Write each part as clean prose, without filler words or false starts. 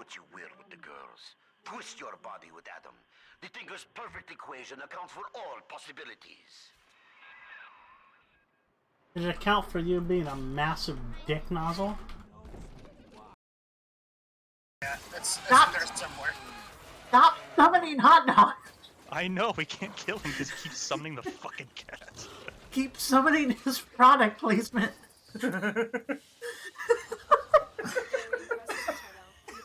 what you will with the girls. Twist your body with Adam. The Tinker's perfect equation accounts for all possibilities. Did it account for you being a massive dick nozzle? Yeah, it's in there somewhere. Stop summoning hot dogs! I know, we can't kill him because he keeps summoning the fucking cat. Keep summoning his product placement.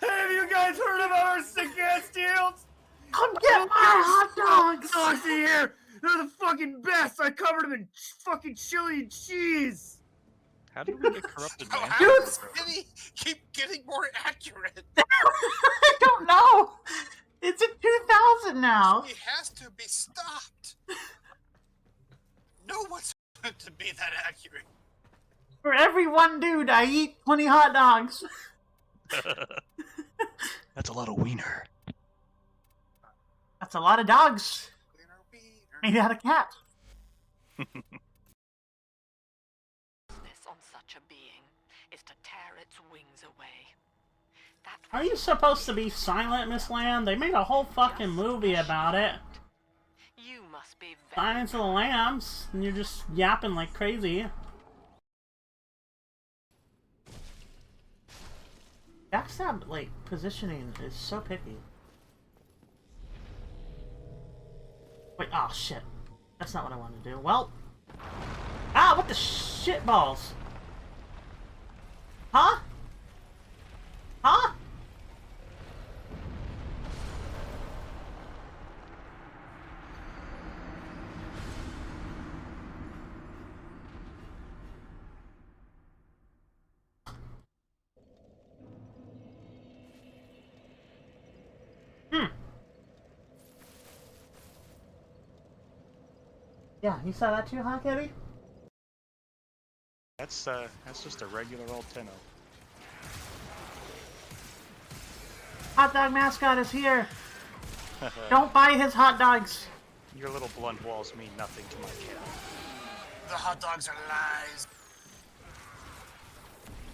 Hey, have you guys heard about our sick ass deals? Come get my hot dogs! Dogs in here! They're the fucking best! I covered them in fucking chili and cheese! How did we get corrupted, man? Dude, Did he keep getting more accurate? I don't know! It's at 2,000 now! He has to be stopped. No one's meant to be that accurate. For every one dude, I eat 20 hot dogs. That's a lot of wiener. That's a lot of dogs. Wiener, wiener. Made out of cat. On such a being is to tear its wings away. That Are you supposed to be silent, Miss Lamb? They made a whole fucking movie about it. you must be Silence of the Lambs, and you're just yapping like crazy. Backstab, like, positioning is so picky. Wait, oh shit. That's not what I wanted to do. Well. Ah, what the shit balls? Huh? Huh? Yeah, you saw that too, huh, Kitty? That's just a regular old Tenno. Hot dog mascot is here. Don't buy his hot dogs. Your little blunt walls mean nothing to my cat. The hot dogs are lies.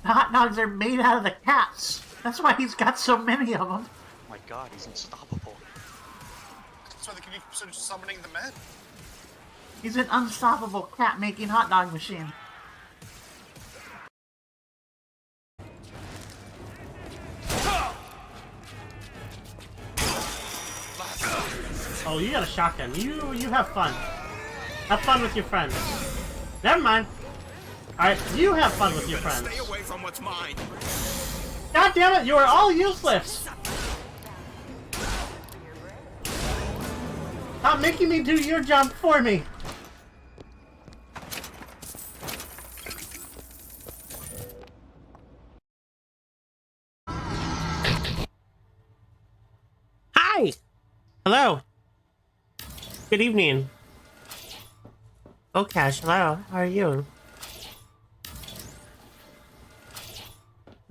The hot dogs are made out of the cats. That's why he's got so many of them. My god, he's unstoppable. That's why they can keep summoning the men. He's an unstoppable cat-making hot dog machine. Oh, you got a shotgun. You have fun. Have fun with your friends. Never mind. Alright, you have fun with your friends. Stay away from what's mine. God damn it, you are all useless! Stop making me do your job for me! Hi! Hello. Good evening. Oh, Cash, hello. How are you?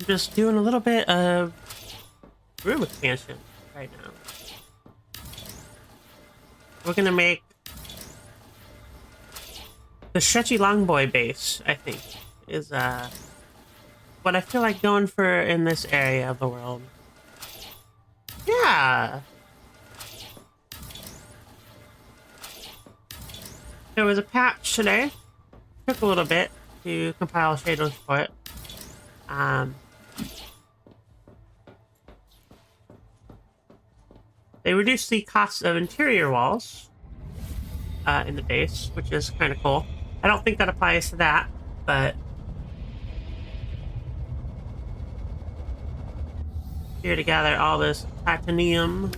I'm just doing a little bit of room expansion right now. We're gonna make the Stretchy Longboy base, I think, is what I feel like going for in this area of the world. Yeah! There was a patch today. Took a little bit to compile shaders for it. They reduced the cost of interior walls in the base, which is kind of cool. I don't think that applies to that, but here to gather all this titanium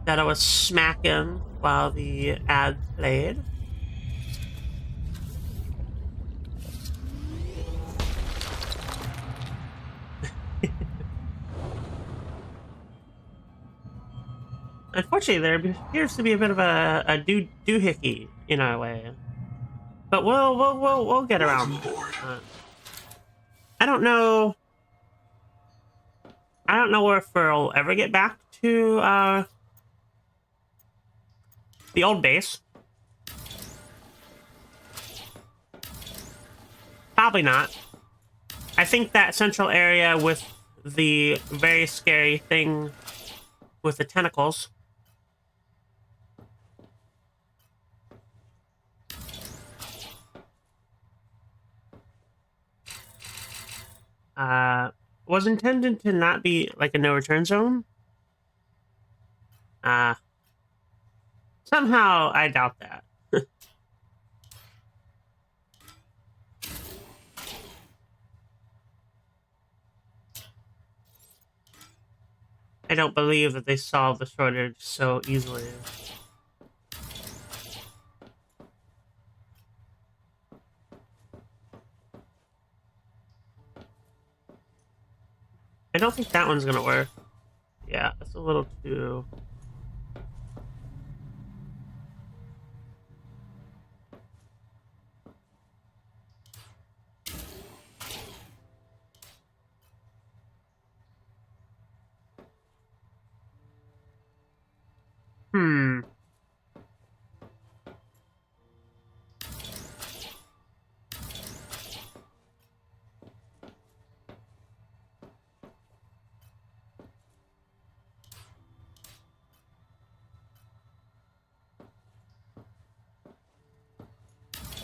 that I was smacking while the ad played. Unfortunately, there appears to be a bit of a doohickey in our way, but we'll get around. I don't know. I don't know if we'll ever get back to the old base. Probably not. I think that central area with the very scary thing with the tentacles. Was intended to not be like a no-return zone. Somehow I doubt that. I don't believe that they solved the shortage so easily. I don't think that one's gonna work. Yeah, it's a little too... Hmm.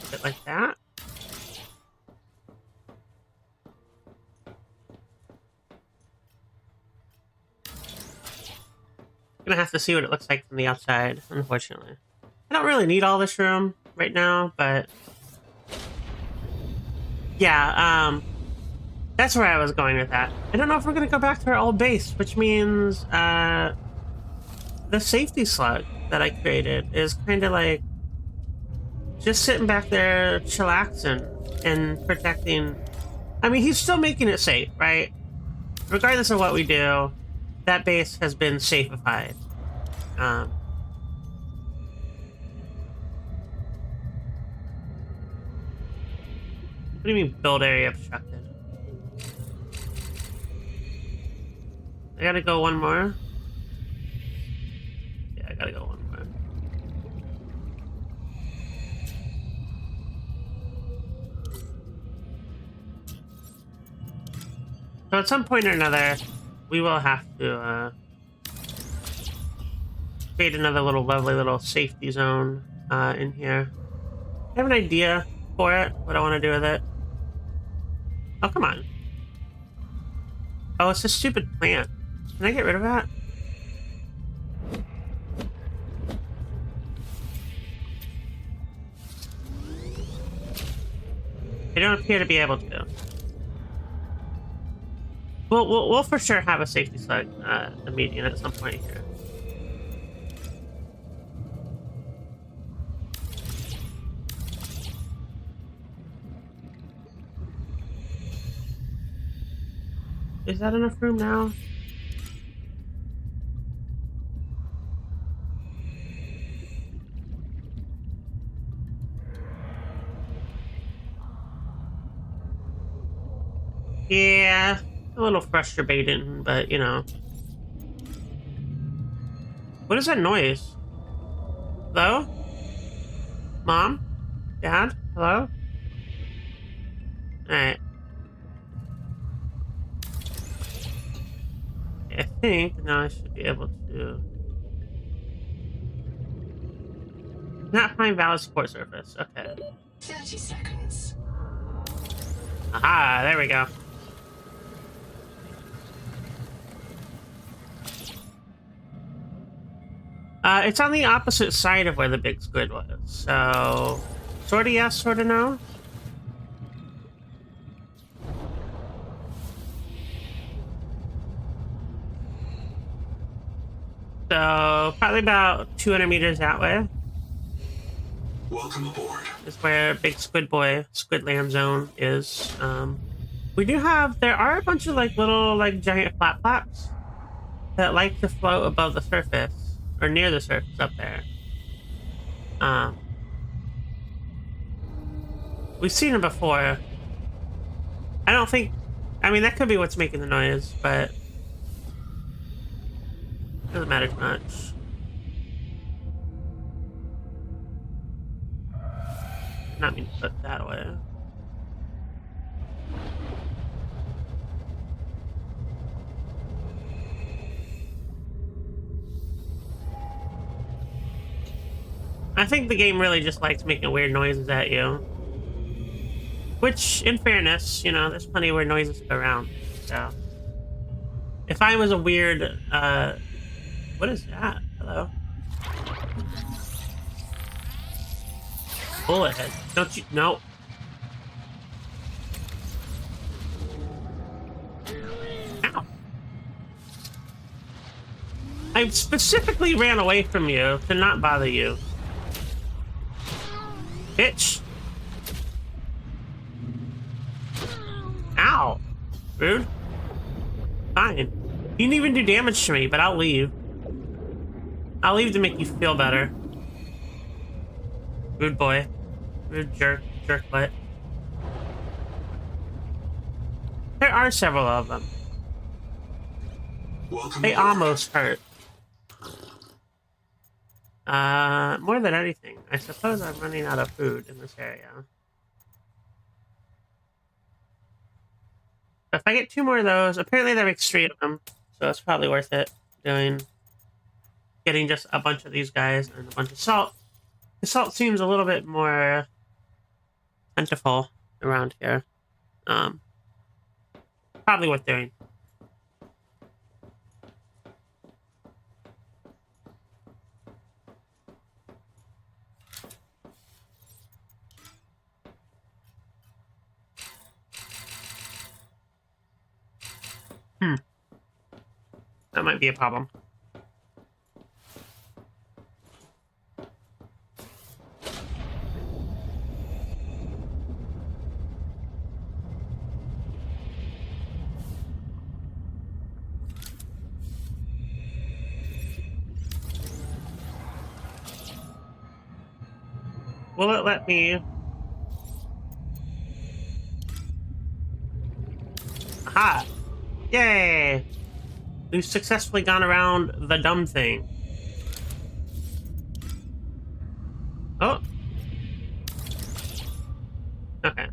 A bit like that. Gonna have to see what it looks like from the outside, unfortunately. I don't really need all this room right now, but yeah, that's where I was going with that. I don't know if we're gonna go back to our old base, which means the safety slug that I created is kind of like just sitting back there chillaxing and protecting. I mean, he's still making it safe, right? Regardless of what we do, that base has been safeified. What do you mean build area obstructed? I gotta go one more. Yeah, I gotta go one more. So at some point or another, we will have to create another lovely little safety zone in here. I have an idea for it, what I want to do with it. Oh, come on. Oh, it's a stupid plant. Can I get rid of that? I don't appear to be able to. We'll for sure have a safety slug immediate at some point here. Is that enough room now? Yeah. A little frustrating, but you know. What is that noise? Hello? Mom? Dad? Hello? Alright. I think now I should be able to. Not find valid support surface. Okay. 30 seconds. Aha, there we go. It's on the opposite side of where the big squid was, so sort of yes, sort of no. So probably about 200 meters that way. Welcome aboard. Is where big Squidland zone is. There are a bunch of like little like giant flaps that like to float above the surface. Or near the surface up there. We've seen them before. I don't think... I mean, that could be what's making the noise, but... doesn't matter too much. Not mean to put that away. I think the game really just likes making weird noises at you. Which, in fairness, you know, there's plenty of weird noises to go around. So, if I was a weird, what is that? Hello? Bullet head. Don't you? No. Ow. I specifically ran away from you to not bother you. Bitch. Ow. Rude. Fine. You didn't even do damage to me, but I'll leave. I'll leave to make you feel better. Rude boy. Rude jerk. Jerklet. There are several of them. Welcome They aboard. almost hurt. More than anything, I suppose I'm running out of food in this area. If I get 2 more of those, apparently there are 3 of them, so it's probably worth it getting just a bunch of these guys and a bunch of salt. The salt seems a little bit more plentiful around here. Probably worth doing. That might be a problem. Will it let me? Aha! Yay! We've successfully gone around the dumb thing. Oh. Okay.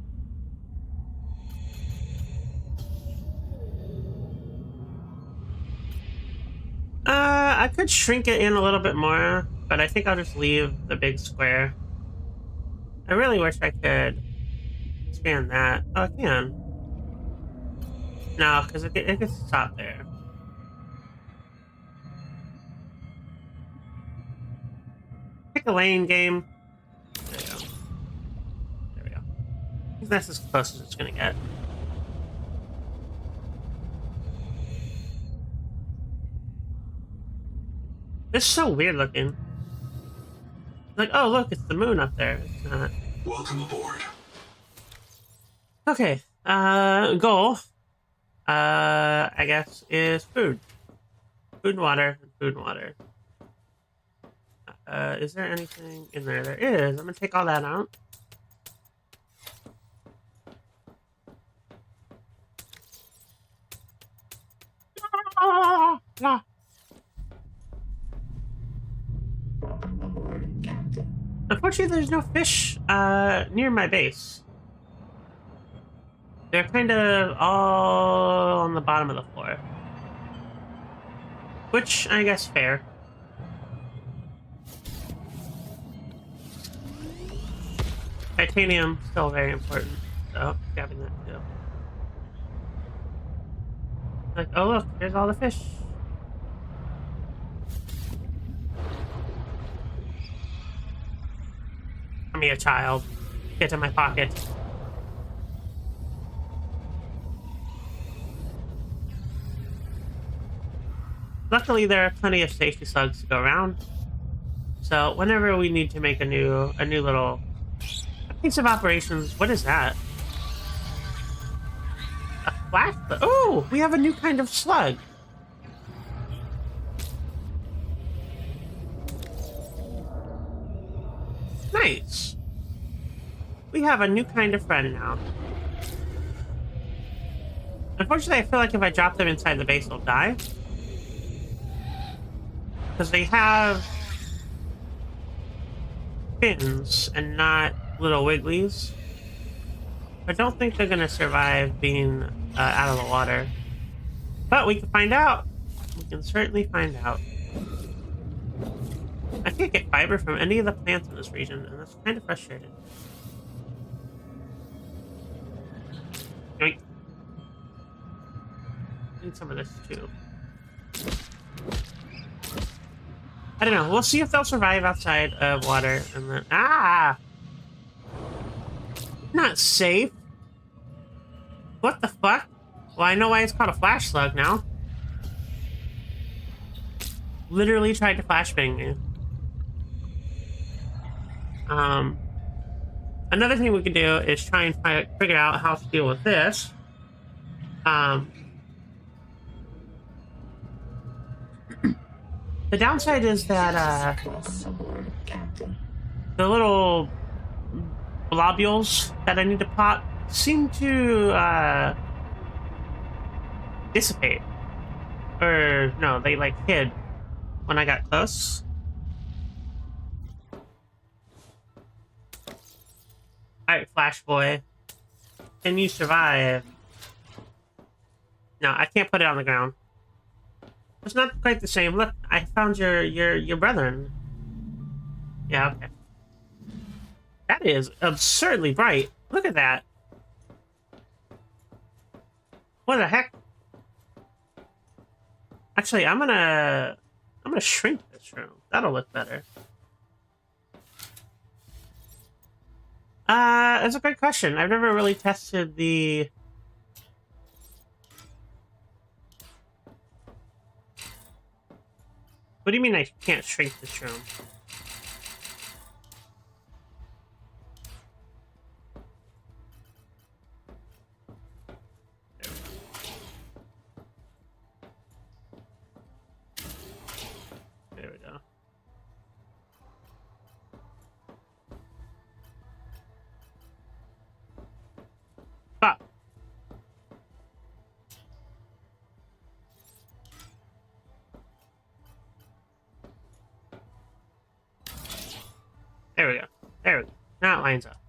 I could shrink it in a little bit more, but I think I'll just leave the big square. I really wish I could expand that. Oh, I can. No, because it can stop there. Pick a lane, game. There we go. There we go. I think that's as close as it's gonna get. It's so weird looking. Like, oh look, it's the moon up there. It's not. Welcome aboard. Okay. Goal. I guess is food. Food and water. Food and water. Is there anything in there? There is. I'm gonna take all that out. Unfortunately, there's no fish near my base. They're kind of all on the bottom of the floor. Which, I guess, fair. Titanium, still very important. So, grabbing that too. Like, oh look, there's all the fish. Come here, child. Get in my pocket. Luckily, there are plenty of safety slugs to go around. So whenever we need to make a new little piece of operations, what is that? A flash? Oh, we have a new kind of slug. Nice. We have a new kind of friend now. Unfortunately, I feel like if I drop them inside the base, they'll die. Because they have fins and not little wigglies. I don't think they're going to survive being out of the water. But we can find out. We can certainly find out. I can't get fiber from any of the plants in this region, and that's kind of frustrating. Yoink. Need some of this too. I don't know. We'll see if they'll survive outside of water, and then not safe. What the fuck? Well, I know why it's called a flash slug now. Literally tried to flashbang me. Another thing we can do is try and figure out how to deal with this. The downside is that the little globules that I need to pop seem to dissipate. Or no, they like hid when I got close. Alright, Flash Boy. Can you survive? No, I can't put it on the ground. It's not quite the same. Look, I found your brethren. Yeah, okay. That is absurdly bright. Look at that. What the heck? Actually, I'm gonna shrink this room. That'll look better. That's a great question. I've never really tested the... What do you mean I can't shrink this room? There we go. Pop. There we go. There we go. Now it lines up.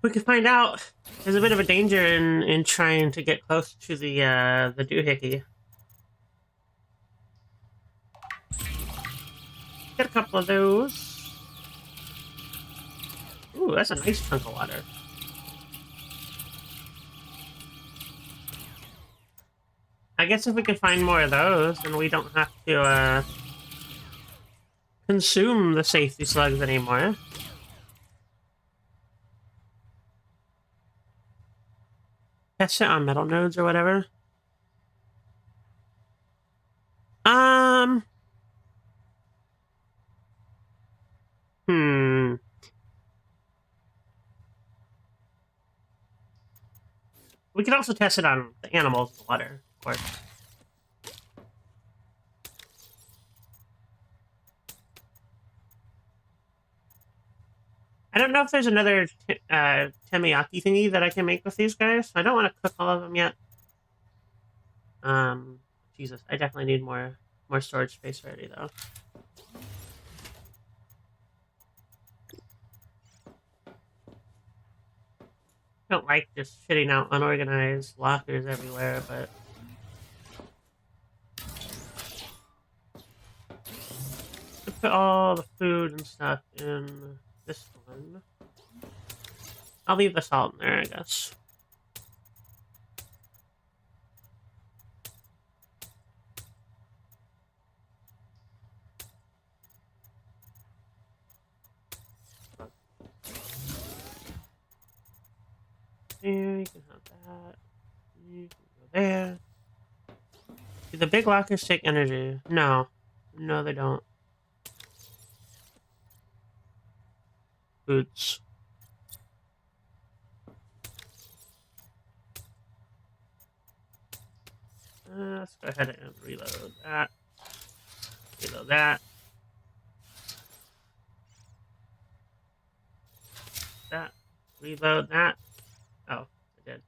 We can find out. There's a bit of a danger in trying to get close to the doohickey. Get a couple of those. Ooh, that's a nice chunk of water. I guess if we can find more of those, then we don't have to consume the safety slugs anymore. Test it on metal nodes or whatever. We could also test it on the animals in the water, of course. I don't know if there's another temiyaki thingy that I can make with these guys. I don't want to cook all of them yet. Jesus, I definitely need more storage space already, though. I don't like just shitting out unorganized lockers everywhere, but... I'll put all the food and stuff in this one. I'll leave the salt in there, I guess. There, you can have that. You can go there. Do the big lockers take energy? No. No, they don't. Boots. Let's go ahead and reload that. Reload that. That. Reload that. Oh, I did.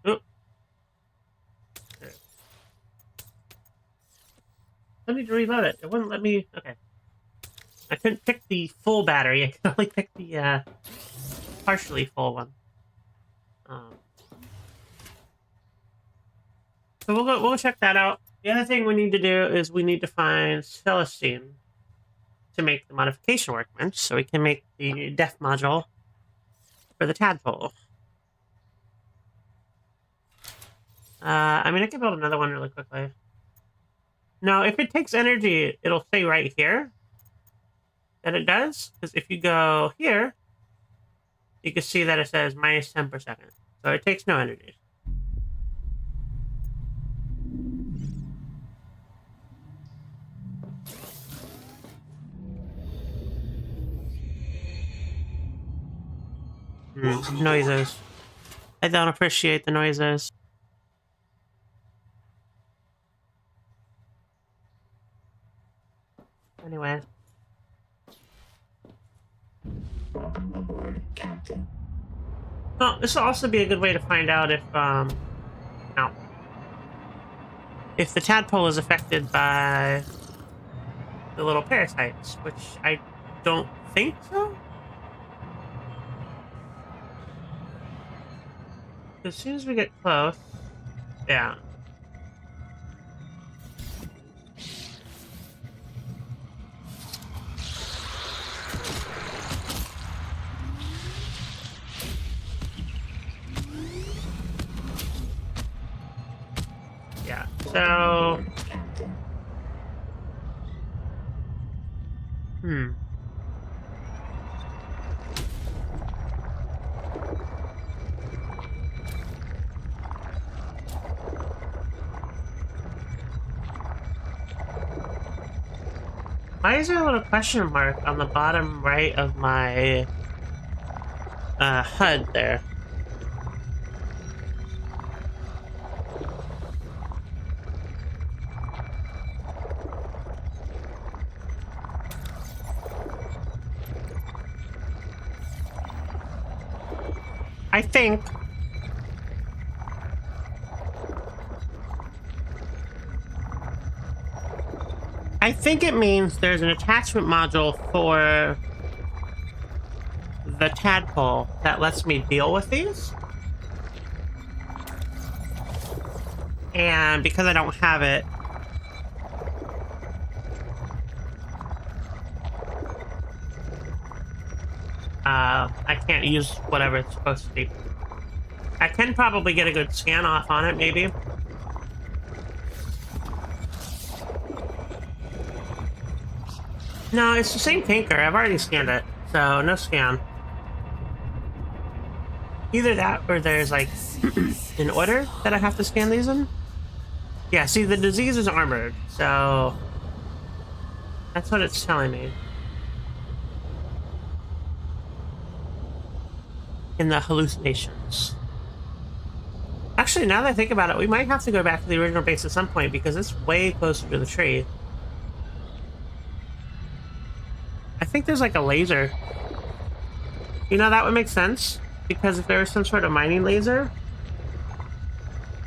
Oop. There. I need to reload it. It wouldn't let me... Okay. I couldn't pick the full battery. I could only pick the partially full one. So we'll check that out. The other thing we need to do is we need to find Celestine to make the modification workbench, so we can make the def module for the tadpole. I mean, I can build another one really quickly. No, if it takes energy, it'll say right here that it does. Because if you go here, you can see that it says minus 10 per second. So it takes no energy. Noises. I don't appreciate the noises. Anyway. Well, this will also be a good way to find out if the tadpole is affected by the little parasites, which I don't think so. As soon as we get close, yeah. Yeah, so... Why is there a little question mark on the bottom right of my HUD there? I think it means there's an attachment module for the tadpole that lets me deal with these. And because I don't have it, I can't use whatever it's supposed to be. I can probably get a good scan off on it, maybe. No, it's the same tanker. I've already scanned it, so no scan. Either that or there's like an order that I have to scan these in. Yeah, see, the disease is armored, so that's what it's telling me. In the hallucinations. Actually, now that I think about it, we might have to go back to the original base at some point because it's way closer to the tree. I think there's like a laser. You know, that would make sense. Because if there was some sort of mining laser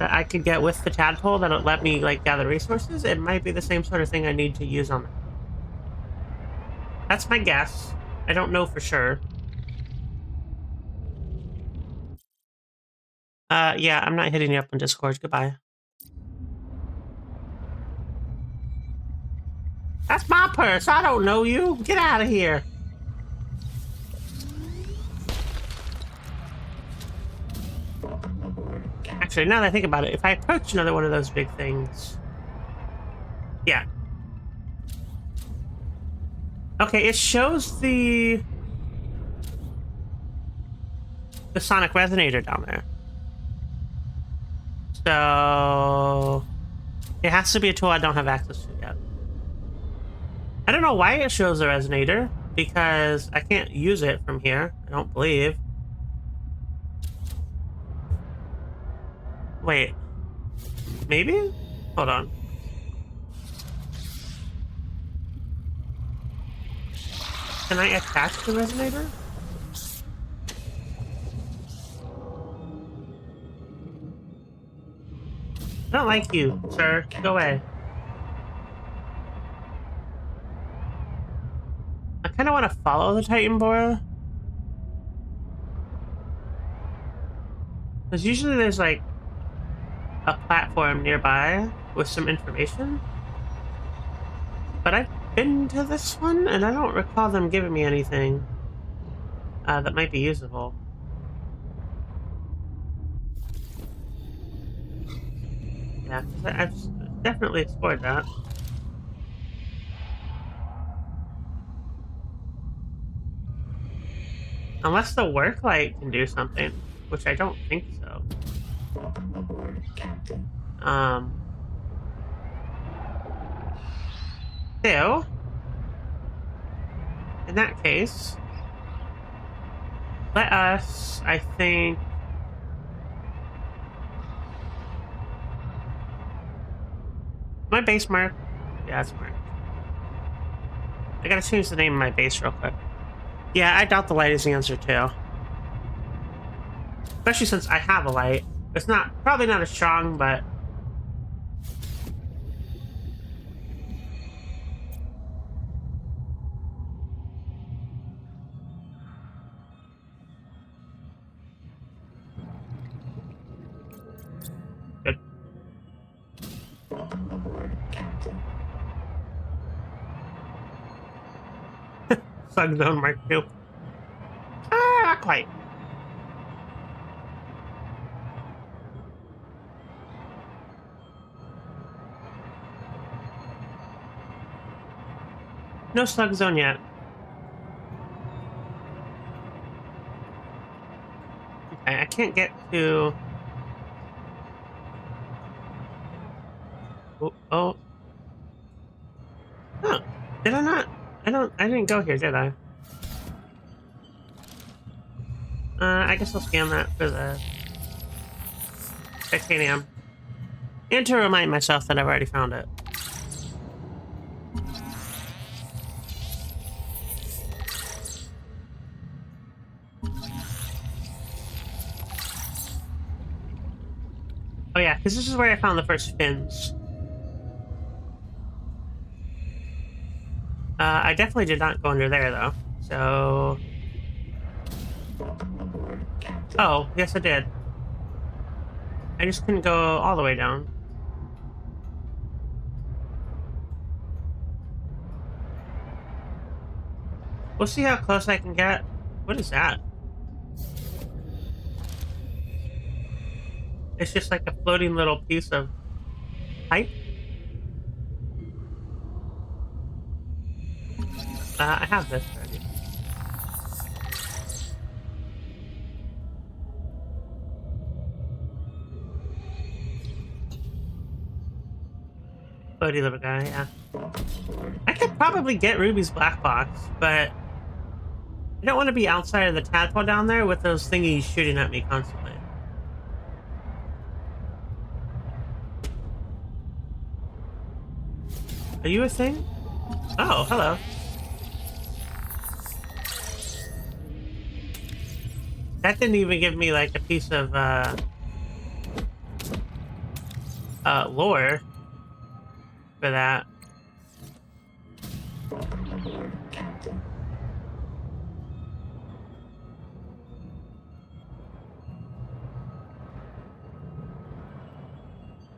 that I could get with the tadpole that would let me like gather resources, it might be the same sort of thing I need to use on it. That's my guess. I don't know for sure. Yeah, I'm not hitting you up on Discord. Goodbye. That's my purse. I don't know you. Get out of here. Actually, now that I think about it, if I approach another one of those big things... Yeah. Okay, it shows the sonic resonator down there. So... it has to be a tool I don't have access to yet. I don't know why it shows the resonator, because I can't use it from here, I don't believe. Wait. Maybe? Hold on. Can I attach the resonator? I don't like you, sir. Go away. I kind of want to follow the Titan boar. Because usually there's like a platform nearby with some information. But I've been to this one and I don't recall them giving me anything that might be usable. Yeah, 'cause I've definitely explored that. Unless the work light can do something, which I don't think so. So, in that case, let us, I think... My base mark? Yeah, it's marked. I gotta change the name of my base real quick. Yeah, I doubt the light is the answer too. Especially since I have a light. It's probably not as strong, but... Good. Slug zone mark 2. Not quite. No slug zone yet. Okay, I can't get to... Oh. Oh. Did I not? I didn't go here, did I? I guess I'll scan that for the titanium. And to remind myself that I've already found it. Oh yeah, because this is where I found the first fins. I definitely did not go under there, though. So... Oh, yes I did. I just couldn't go all the way down. We'll see how close I can get. What is that? It's just like a floating little piece of pipe. I have this already. Floaty little guy, yeah. I could probably get Ruby's black box, but I don't want to be outside of the tadpole down there with those thingies shooting at me constantly. Are you a thing? Oh, hello. That didn't even give me like a piece of lore for that.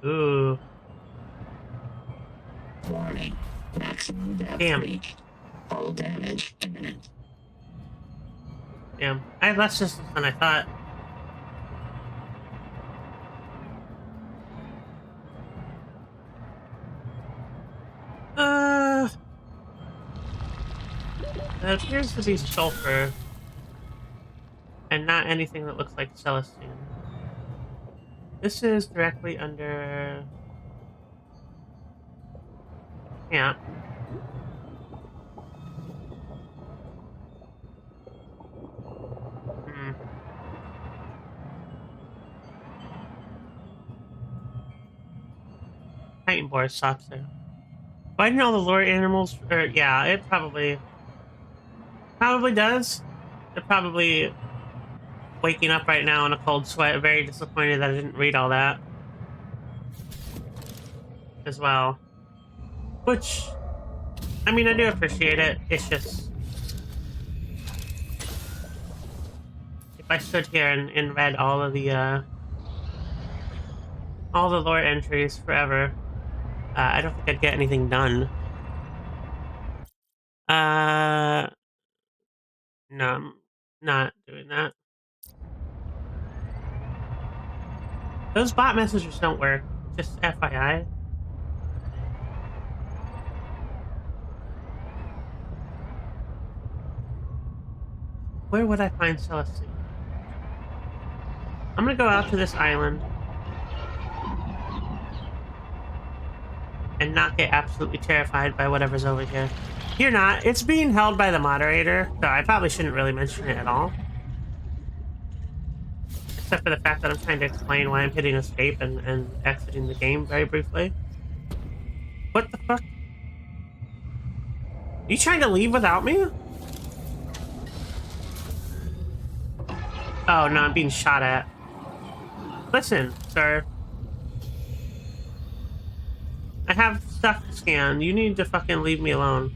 Ooh. Warning. Maximum depth Damn. reached. Hull damage imminent. Damn. I have less distance than I thought. It appears to be sulfur. And not anything that looks like Celestine. This is directly under... Yeah. Titan boar stops there. Why didn't all the lure animals... yeah, it probably does. They're probably waking up right now in a cold sweat, very disappointed that I didn't read all that. As well. Which, I mean, I do appreciate it. It's just... If I stood here and read all of the all the lore entries forever. I don't think I'd get anything done. No, I'm not doing that. Those bot messages don't work. Just FYI. Where would I find Celestine? I'm gonna go out to this island and not get absolutely terrified by whatever's over here. You're not. It's being held by the moderator, so I probably shouldn't really mention it at all. Except for the fact that I'm trying to explain why I'm hitting escape and exiting the game very briefly. What the fuck? Are you trying to leave without me? Oh, no, I'm being shot at. Listen, sir. I have stuff to scan. You need to fucking leave me alone.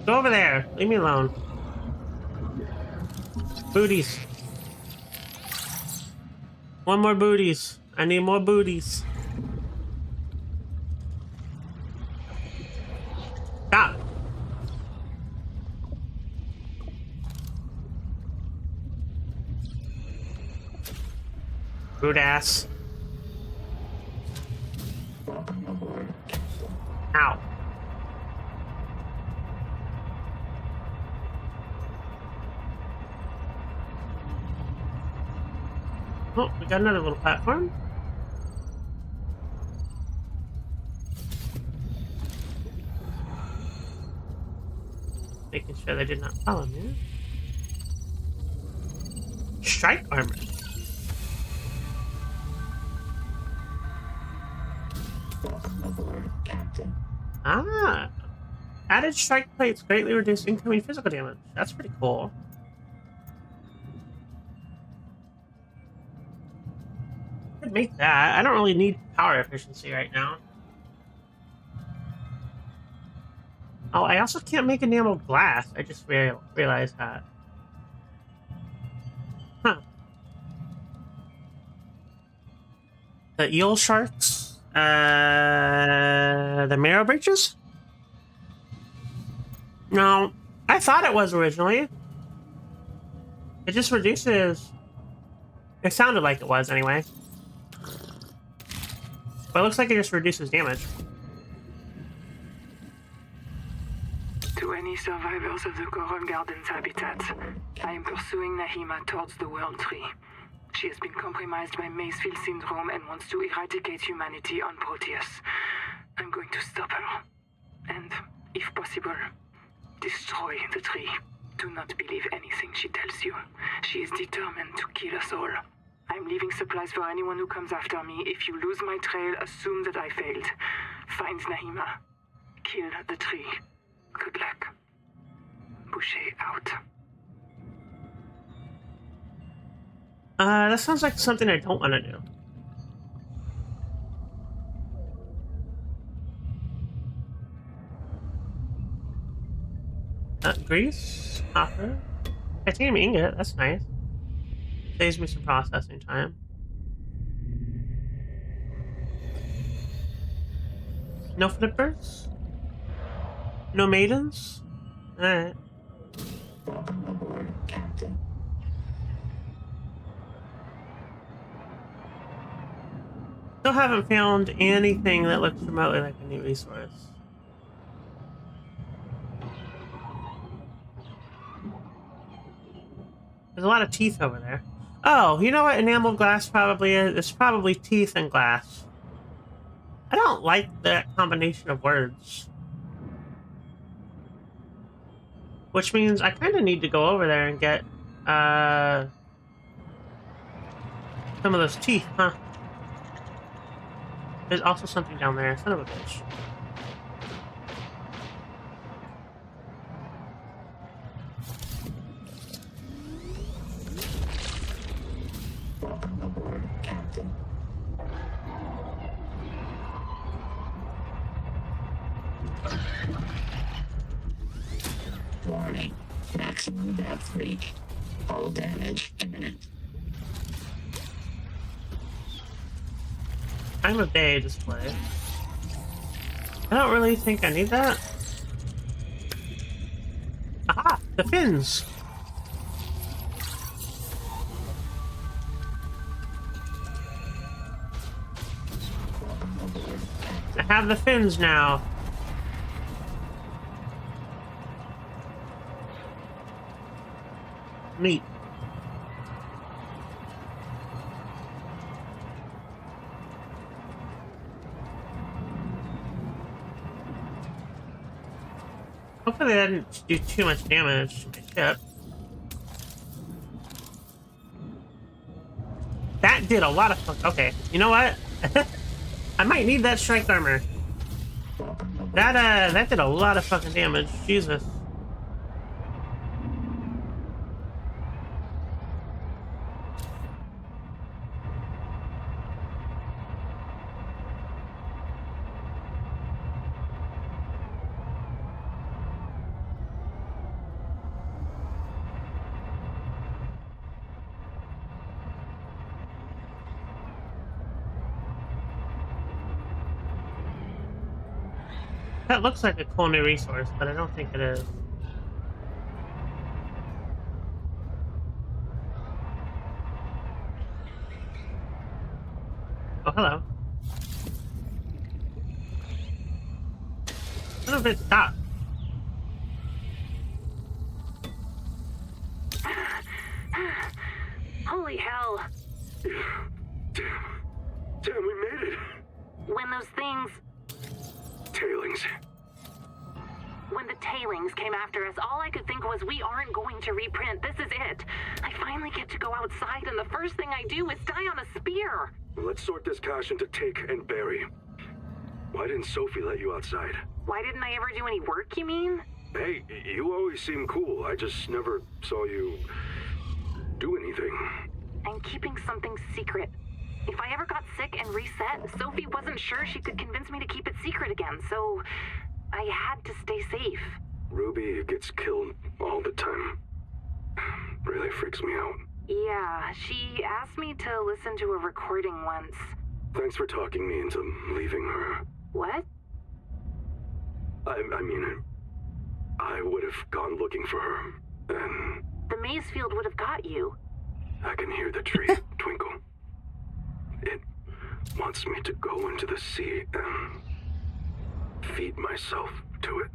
Go over there. Leave me alone. Booties. One more booties. I need more booties. Stop. Rude ass. Ow. Oh, we got another little platform. Making sure they did not follow me. Strike armor. Ah. Added strike plates greatly reduce incoming physical damage. That's pretty cool. Could make that. I don't really need power efficiency right now. Oh, I also can't make enameled glass. I just realized that. Huh. The eel sharks? The marrow breaches? No, I thought it was originally. It just reduces... It sounded like it was, anyway. But it looks like it just reduces damage. To any survivors of the Coral Gardens habitat, I am pursuing Nahima towards the World Tree. She has been compromised by Macefield syndrome and wants to eradicate humanity on Proteus. I'm going to stop her. And, if possible, destroy the tree. Do not believe anything she tells you. She is determined to kill us all. I'm leaving supplies for anyone who comes after me. If you lose my trail, assume that I failed. Find Nahima. Kill the tree. Good luck. Boucher out. That sounds like something I don't want to do. Grease, copper, titanium ingot. That's nice. Saves me some processing time. No flippers. No maidens. All right. Still haven't found anything that looks remotely like a new resource. There's a lot of teeth over there. Oh, you know what enameled glass probably is? It's probably teeth and glass. I don't like that combination of words. Which means I kind of need to go over there and get some of those teeth, huh? There's also something down there. Son of a bitch. Warning. Maximum depth reached. Hull damage imminent. Time of day display. I don't really think I need that. Aha! The fins! I have the fins now. Neat. Hopefully that didn't do too much damage to my ship. That did a lot of okay, you know what? I might need that strength armor. That did a lot of fucking damage. Jesus. That looks like a cool new resource, but I don't think it is. Oh, hello. A little bit stop. Holy hell. Damn, we made it. When those things... Tailings. When the tailings came after us, all I could think was we aren't going to reprint. This is it. I finally get to go outside, and the first thing I do is die on a spear. Let's sort this cash into take and bury. Why didn't Sophie let you outside? Why didn't I ever do any work, you mean? Hey, you always seem cool. I just never saw you do anything. I'm keeping something secret. If I ever got sick and reset, Sophie wasn't sure she could convince me to keep it secret again, so I had to stay safe. Ruby gets killed all the time. Really freaks me out. Yeah, she asked me to listen to a recording once. Thanks for talking me into leaving her. What? I mean, I would have gone looking for her, and... The maze field would have got you. I can hear the tree twinkle. It wants me to go into the sea and feed myself to it.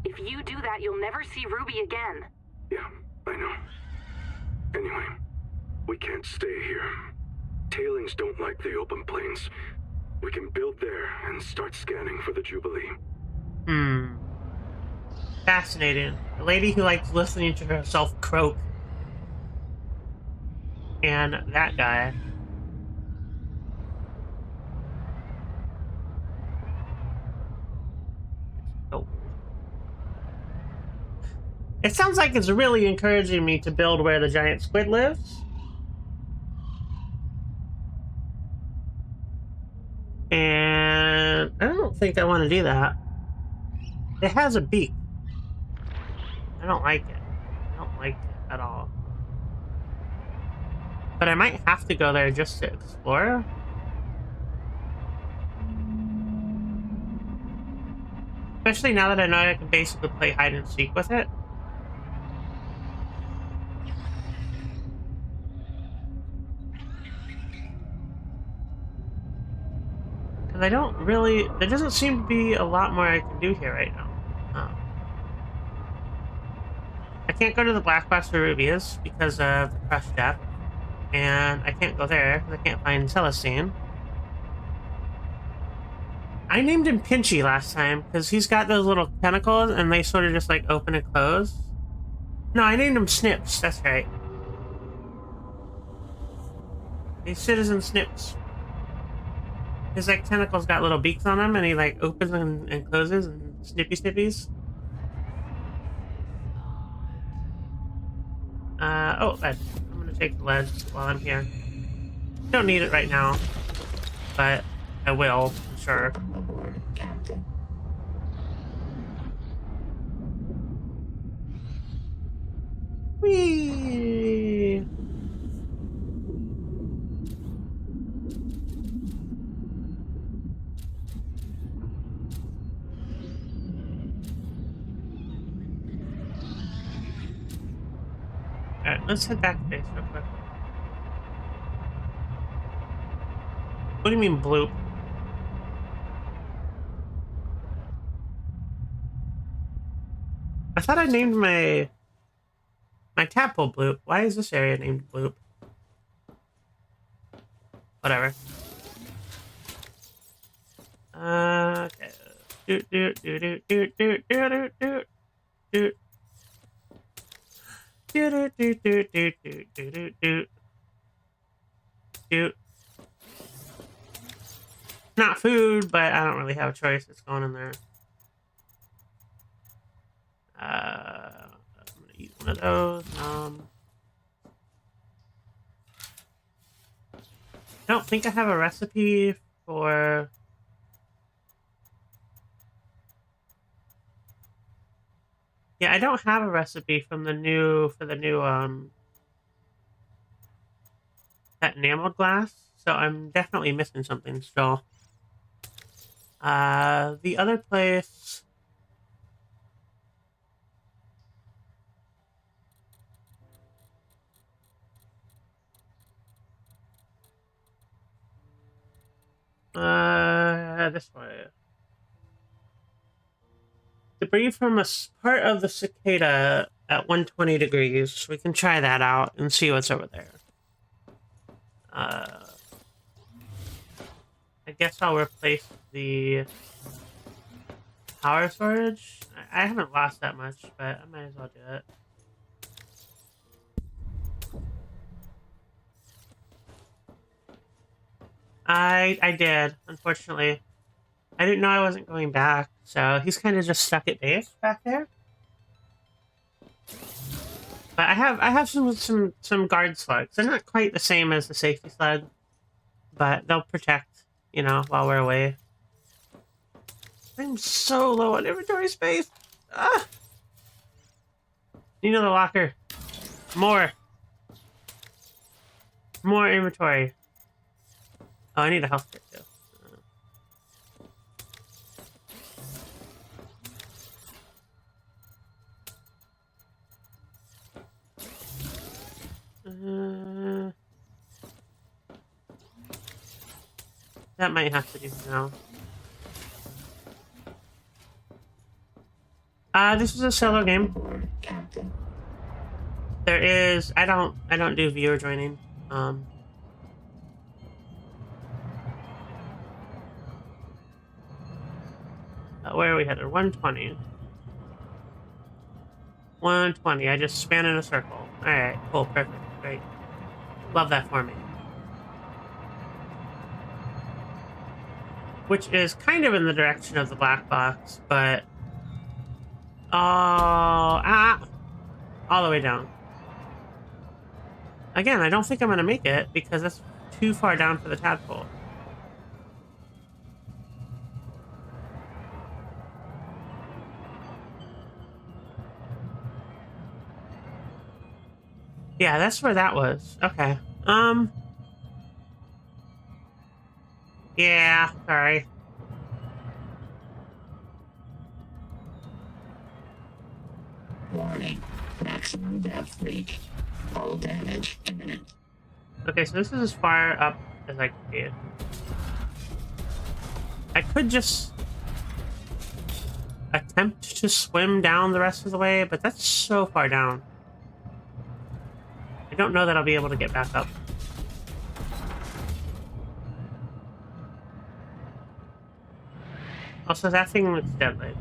If you do that, you'll never see Ruby again. Yeah, I know. Anyway, we can't stay here. Tailings don't like the open plains. We can build there and start scanning for the Jubilee. Fascinating. A lady who likes listening to herself croak. And that guy. Oh. It sounds like it's really encouraging me to build where the giant squid lives. And I don't think I want to do that. It has a beak. I don't like it. I don't like it at all. But I might have to go there just to explore. Especially now that I know I can basically play hide and seek with it. Because I don't really... There doesn't seem to be a lot more I can do here right now. I can't go to the black box where Ruby is because of the crushed death. And I can't go there because I can't find Celestine. I named him Pinchy last time because he's got those little tentacles and they sort of just like open and close. No, I named him Snips. That's right. He's Citizen Snips. His like tentacles got little beaks on them and he like opens and closes and snippy snippies. Oh, lead. I'm gonna take the lead while I'm here. Don't need it right now, but I will, I'm sure. Whee! Alright, let's head back to base real quick. What do you mean, bloop? I thought I named my tadpole Bloop. Why is this area named Bloop? Whatever. Okay. Doot doot doot doot doot doot doot doot doot. Doot doot doot doot doot doot doot doot. Doot. Not food, but I don't really have a choice. It's going in there. I'm gonna eat one of those. I don't think I have a recipe for. Yeah, I don't have a recipe from the new that enameled glass, so I'm definitely missing something still. The other place. This way. Debris from a part of the cicada at 120 degrees. We can try that out and see what's over there. I guess I'll replace the power storage. I haven't lost that much, but I might as well do it. I did, unfortunately. I didn't know I wasn't going back, so he's kind of just stuck at base back there. But I have some guard slugs. They're not quite the same as the safety slug, but they'll protect, you know, while we're away. I'm so low on inventory space. Ah! You know the locker. More inventory. Oh, I need a health kit too. That might have to do for now. This is a solo game. There is. I don't do viewer joining. Where are we headed? 120. 120. I just span in a circle. Alright, cool, perfect, great. Love that for me. Which is kind of in the direction of the black box, but... all the way down. Again, I don't think I'm going to make it, because that's too far down for the tadpole. Yeah, that's where that was. Okay. Yeah, sorry. Warning. Maximum depth leak. Hull damage imminent. Okay, so this is as far up as I can get. I could just attempt to swim down the rest of the way, but that's so far down. I don't know that I'll be able to get back up. Also, that thing looks deadly.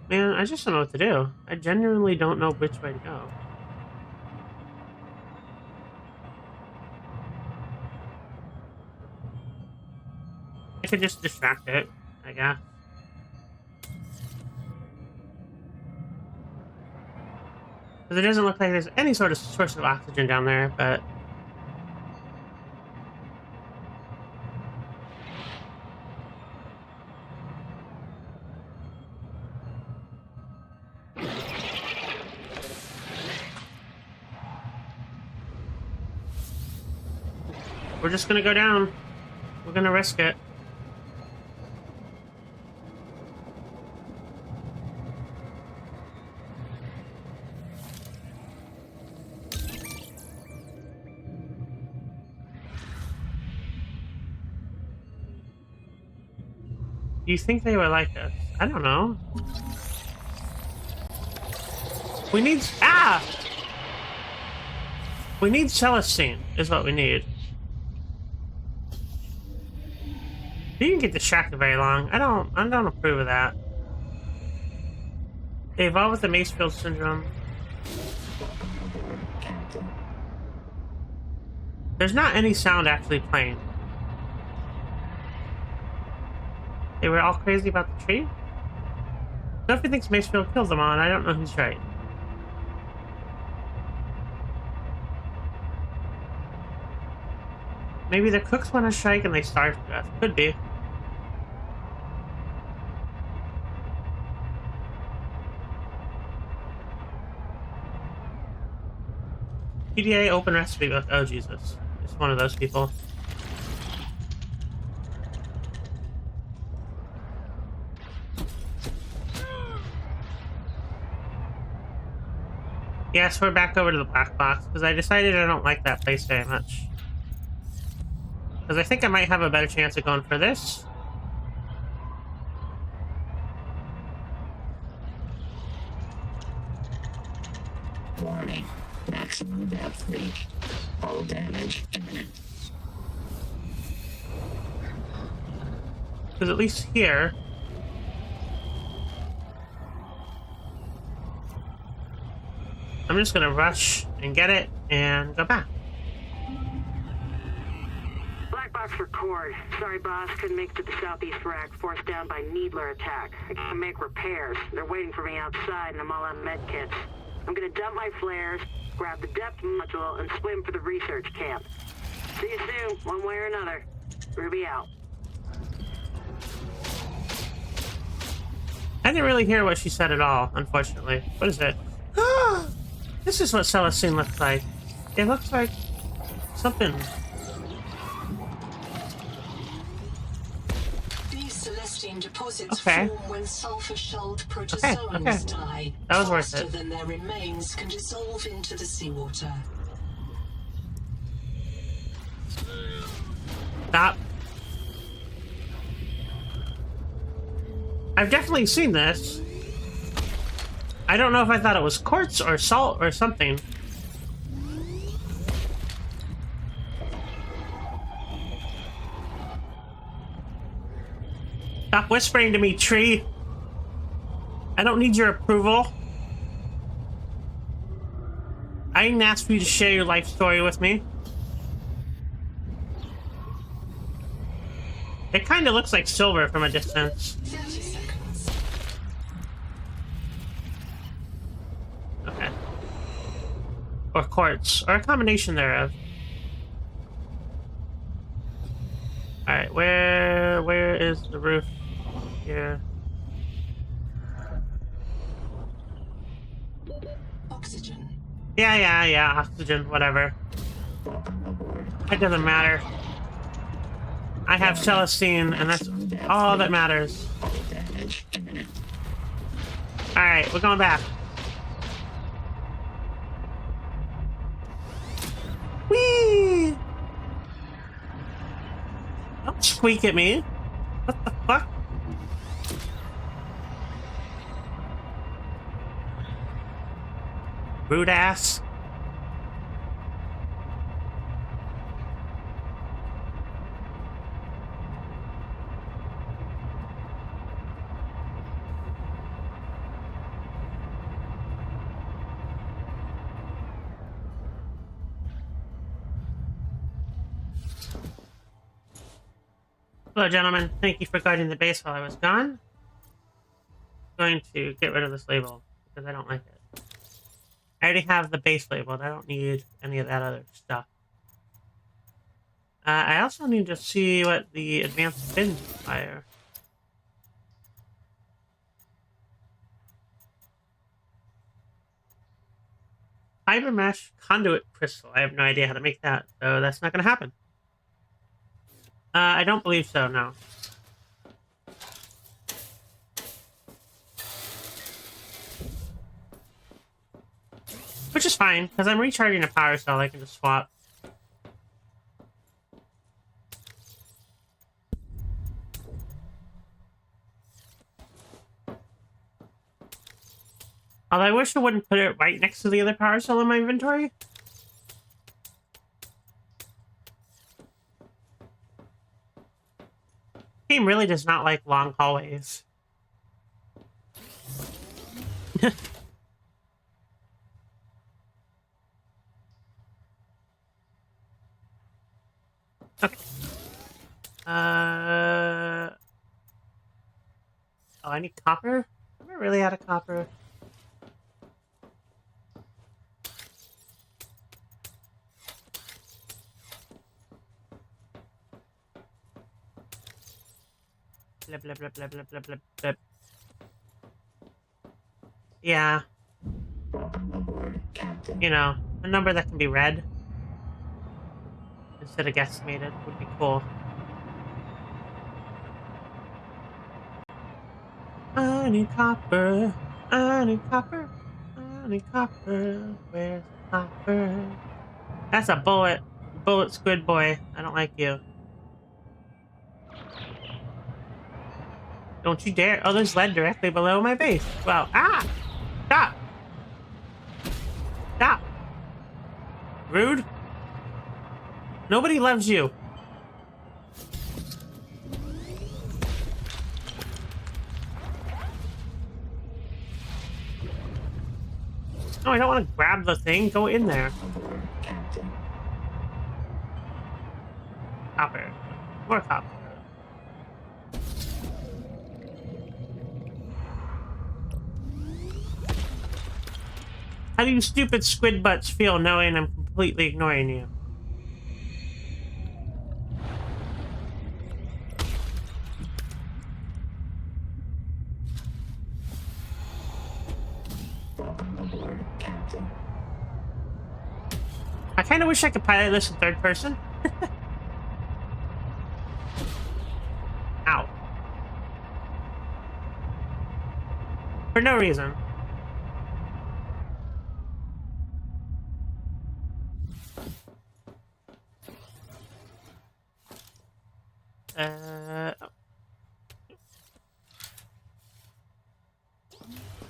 Man, I just don't know what to do. I genuinely don't know which way to go. I could just distract it, I guess. Because it doesn't look like there's any sort of source of oxygen down there, but... We're just gonna go down. We're gonna risk it. Do you think they were like us? I don't know. We need... Ah! We need Celestine, is what we need. You didn't get distracted very long. I don't approve of that. They evolve with the Macefield syndrome. There's not any sound actually playing. They were all crazy about the tree? Sophie thinks Macefield killed them all, and I don't know who's right. Maybe the cooks went on strike and they starved to death. Could be. PDA open recipe book. Oh, Jesus. It's one of those people. Yes, we're back over to the black box, because I decided I don't like that place very much. Because I think I might have a better chance of going for this. Warning. Maximum depth reached. Hull damage imminent. Because at least here... I'm just gonna rush and get it and go back. Black box for Cord. Sorry, boss. Couldn't make it to the southeast rack. Forced down by Needler attack. I gotta make repairs. They're waiting for me outside, and I'm all out of med kits. I'm gonna dump my flares, grab the depth module, and swim for the research camp. See you soon, one way or another. Ruby out. I didn't really hear what she said at all, unfortunately. What is it? This is what Celestine looks like. It looks like something. These Celestine deposits Okay. form when sulfur-shelled protozoans die. That was worth Faster it. than their remains can dissolve into the seawater. Stop. I've definitely seen this. I don't know if I thought it was quartz or salt or something. Stop whispering to me, tree. I don't need your approval. I didn't ask for you to share your life story with me. It kind of looks like silver from a distance. 30 seconds. Okay. Or quartz, or a combination thereof. Alright, where is the roof? Here. Oxygen. Yeah, oxygen, whatever. It doesn't matter. I have Celestine, and that's all that matters. Alright, we're going back. Whee! Don't squeak at me. What the fuck? Rude ass. Hello, gentlemen. Thank you for guarding the base while I was gone. I'm going to get rid of this label because I don't like it. I already have the base labeled. I don't need any of that other stuff. I also need to see what the advanced bins require. Fiber mesh conduit crystal. I have no idea how to make that, so that's not going to happen. I don't believe so, no. Which is fine, because I'm recharging a power cell, I can just swap. Although I wish I wouldn't put it right next to the other power cell in my inventory. Game really does not like long hallways. Okay. Oh, I need copper? Am I really out of copper? Blah, blah, blah, blah, blah, blah, blah, blah. Yeah. You know, a number that can be read instead of guesstimated would be cool. I need copper. I need copper. I need copper. Where's the copper? That's a bullet. Bullet squid boy. I don't like you. Don't you dare. Oh, there's lead directly below my base. Wow. Ah! Stop! Stop! Rude. Nobody loves you. No, I don't want to grab the thing. Go in there. Copper. More copper. How do you stupid squid butts feel knowing I'm completely ignoring you? I kind of wish I could pilot this in third person. Ow. For no reason.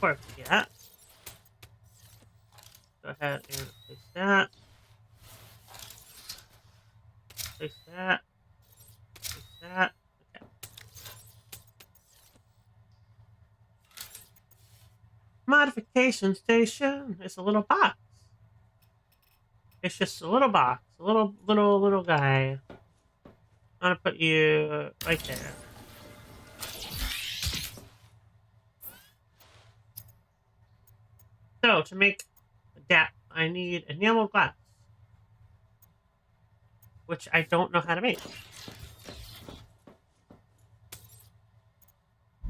Work, yeah. Go ahead and place that. Place that. Place that. Okay. Modification station. It's a little box. It's just a little box. A little guy. I'm gonna put you right there. So, to make a depth, I need enamel glass. Which I don't know how to make.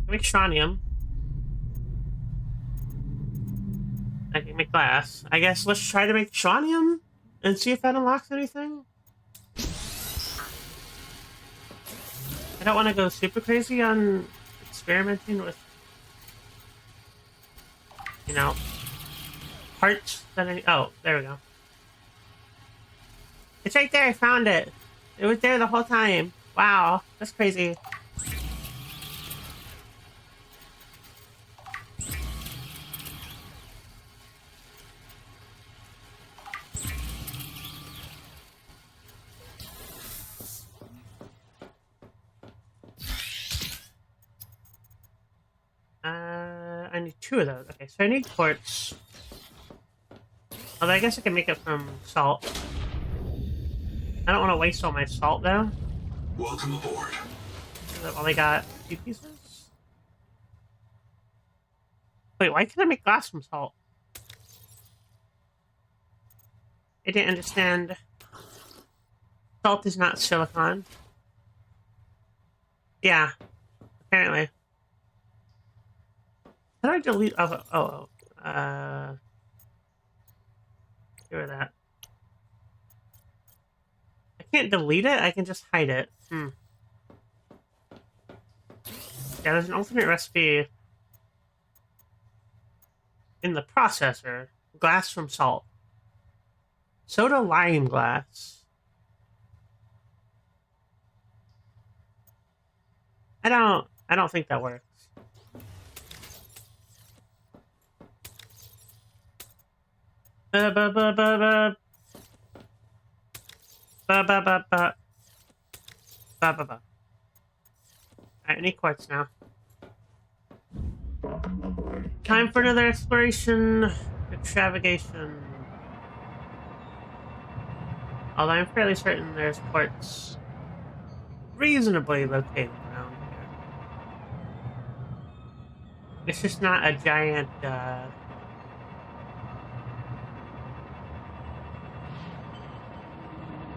I make strontium. I can make glass. I guess let's try to make strontium and see if that unlocks anything. I don't want to go super crazy on experimenting with, you know, parts that I... Oh, there we go. It's right there, I found it. It was there the whole time. Wow, that's crazy. I need 2 of those. Okay, so I need quartz. Although I guess I can make it from salt. I don't want to waste all my salt though. Welcome aboard. I've only got 2 pieces. Wait, why can't I make glass from salt? I didn't understand. Salt is not silicon. Yeah, apparently. How do I delete? Get rid of that. I can't delete it. I can just hide it. Yeah, there's an alternate recipe in the processor. Glass from salt. Soda lime glass. I don't think that works. Ba ba ba ba ba ba ba ba ba ba ba ba. Alright, I need quartz now. Time for another exploration extravagation. Although I'm fairly certain there's quartz reasonably located around here. It's just not a giant,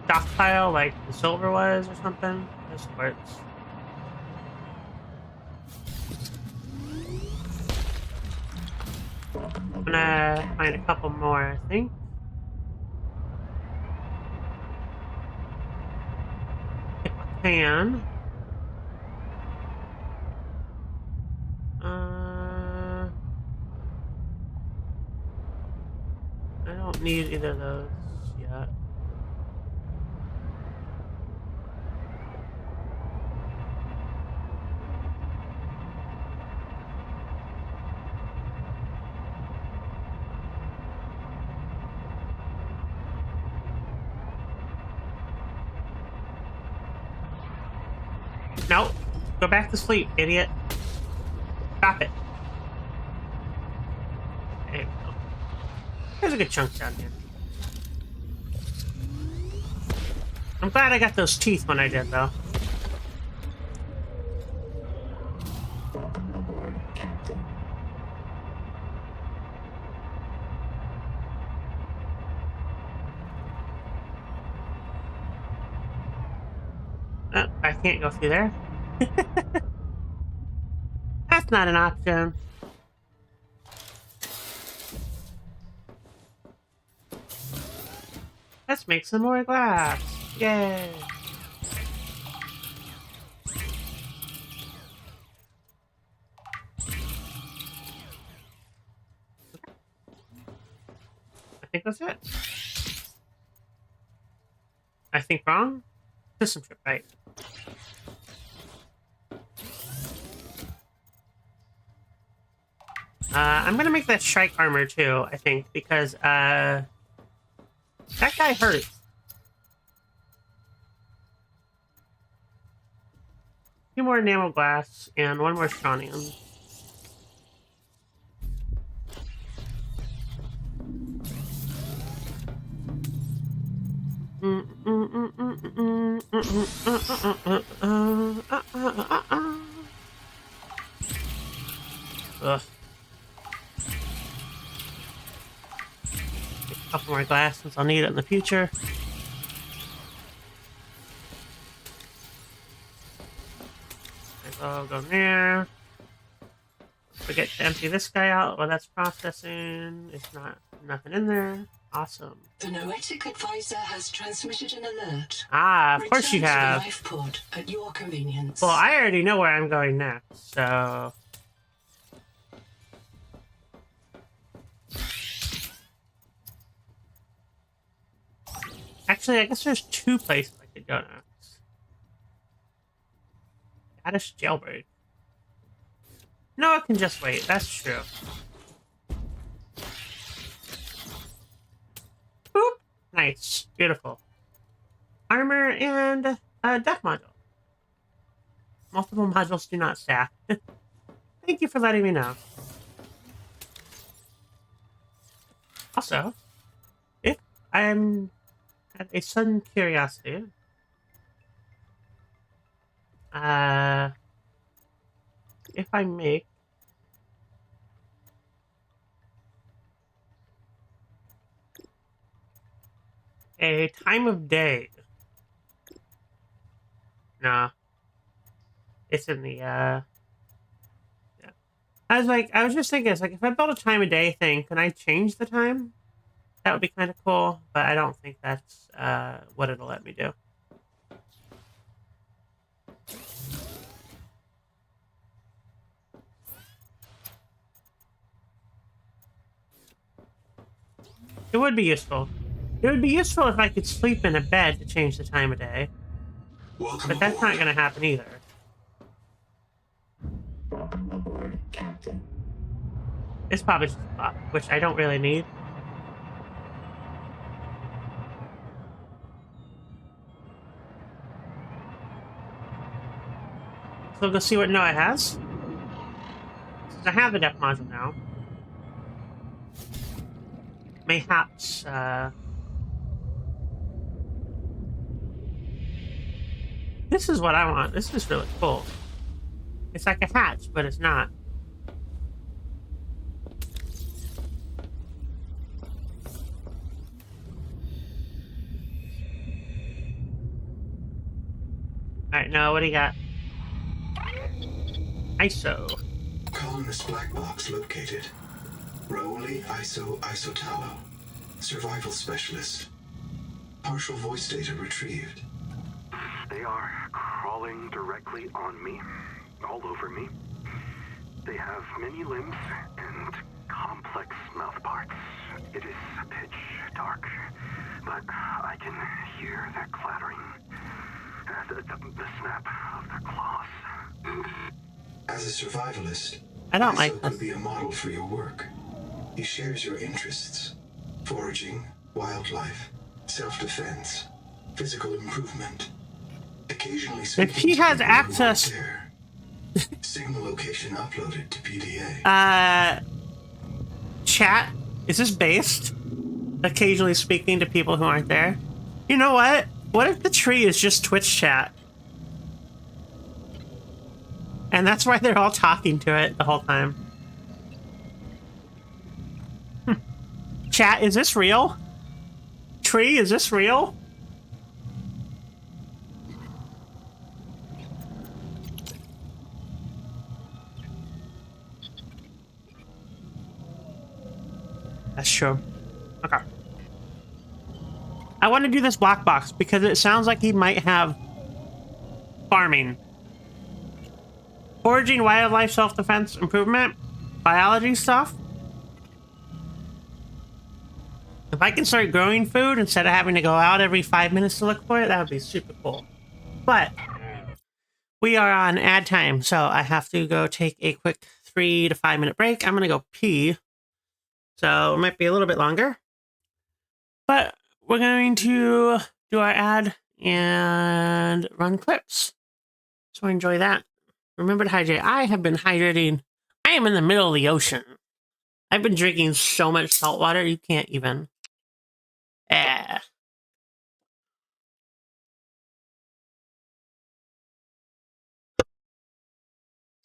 stockpile like the silver was or something. There's quartz. I'm gonna find a couple more, I think. If I can. I don't need either of those yet. Nope. Go back to sleep, idiot. Stop it. There we go. There's a good chunk down here. I'm glad I got those teeth when I did, though. Oh, I can't go through there. That's not an option. Let's make some more glass. Yay. I think that's it. I think wrong. System trip, right. I'm gonna make that strike armor too, I think, because that guy hurt. Two more enamel glass and one more strontium. Ugh. Get a couple more glass since I'll need it in the future. I'll go there. Forget to empty this guy out while that's processing. It's nothing in there. Awesome. The Noetic advisor has transmitted an alert. Ah, of course you have. Return to the life pod at your convenience. Well, I already know where I'm going next, so... Actually, I guess there's two places I could go next. Status jailbreak. No, it can just wait. That's true. Boop. Nice. Beautiful. Armor and deck module. Multiple modules do not stack. Thank you for letting me know. Also, if I'm at a sudden curiosity, if I make a time of day, no, it's in the yeah. I was just thinking, it's like, if I build a time of day thing, can I change the time? That would be kind of cool, but I don't think that's what it'll let me do. It would be useful. It would be useful if I could sleep in a bed to change the time of day. Welcome But that's aboard. not going to happen either. Welcome aboard, Captain. It's probably just a clock, which I don't really need. So let's see what Noah has. Since I have the depth module now. Mayhaps, this is what I want. This is really cool. It's like a hatch, but it's not. Alright, Noah, what do you got? ISO. Colonist black box located. Rowley Isotalo. Survival specialist. Partial voice data retrieved. They are crawling directly on me, all over me. They have many limbs and complex mouth parts. It is pitch dark, but I can hear their clattering, the snap of their claws. As a survivalist, I don't like Iso this. could be a model for your work. He shares your interests. Foraging, wildlife, self-defense, physical improvement. Occasionally If he has access... Signal location uploaded to PDA. Chat, is this based? Occasionally speaking to people who aren't there? You know what? What if the tree is just Twitch chat? And that's why they're all talking to it the whole time. Chat, is this real? Tree, is this real? That's true. Okay. I want to do this black box because it sounds like he might have farming. Foraging, wildlife, self-defense, improvement, biology stuff. If I can start growing food instead of having to go out every 5 minutes to look for it, that would be super cool. But we are on ad time, so I have to go take a quick 3 to 5 minute break. I'm going to go pee. So it might be a little bit longer. But we're going to do our ad and run clips. So enjoy that. Remember to hydrate. I have been hydrating. I am in the middle of the ocean. I've been drinking so much salt water, you can't even.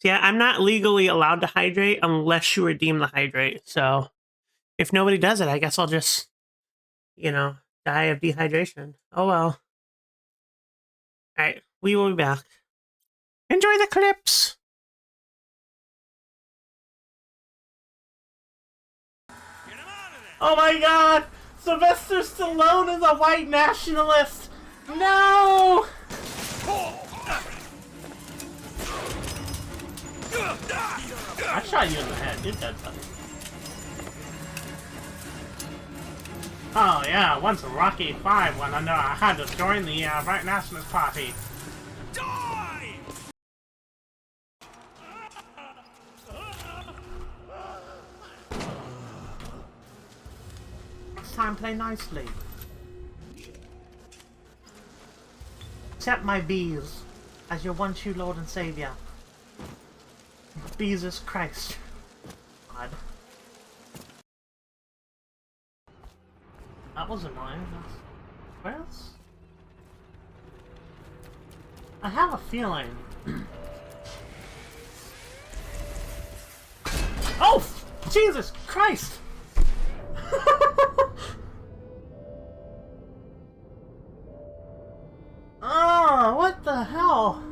Yeah, I'm not legally allowed to hydrate unless you redeem the hydrate. So if nobody does it, I guess I'll just, you know, die of dehydration. Oh well. Alright, we will be back. Enjoy the clips! Oh my god! Sylvester Stallone is a white nationalist! No! I shot you in the head. You're dead, buddy. Oh yeah, once Rocky 5 went under, I had to join the Right Nationalist Party. Die! Next time, play nicely. Accept my bees as your one true Lord and Savior. Jesus Christ. God. That was annoying. Where's... I have a feeling. Oh! Jesus Christ! Oh, what the hell?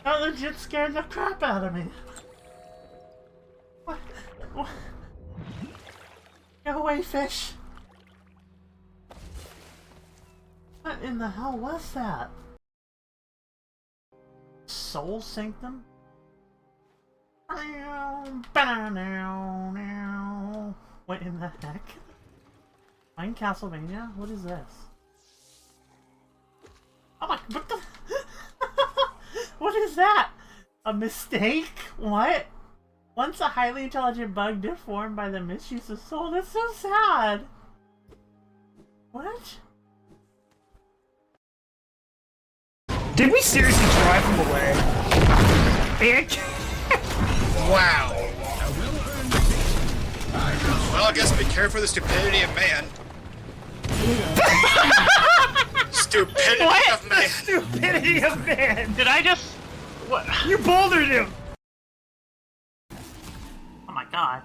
That legit scared the crap out of me. What? What? Go away, fish. What in the hell was that? Soul Sanctum? What in the heck? Playing Castlevania? What is this? Oh my, what the? What is that? A mistake? What? Once a highly intelligent bug deformed by the misuse of soul. That's so sad. What? Did we seriously drive him away? Wow. Well, I guess be careful of the stupidity of man. Stupidity of man. Stupidity of man. Did I just... What? You bouldered him. Oh my god.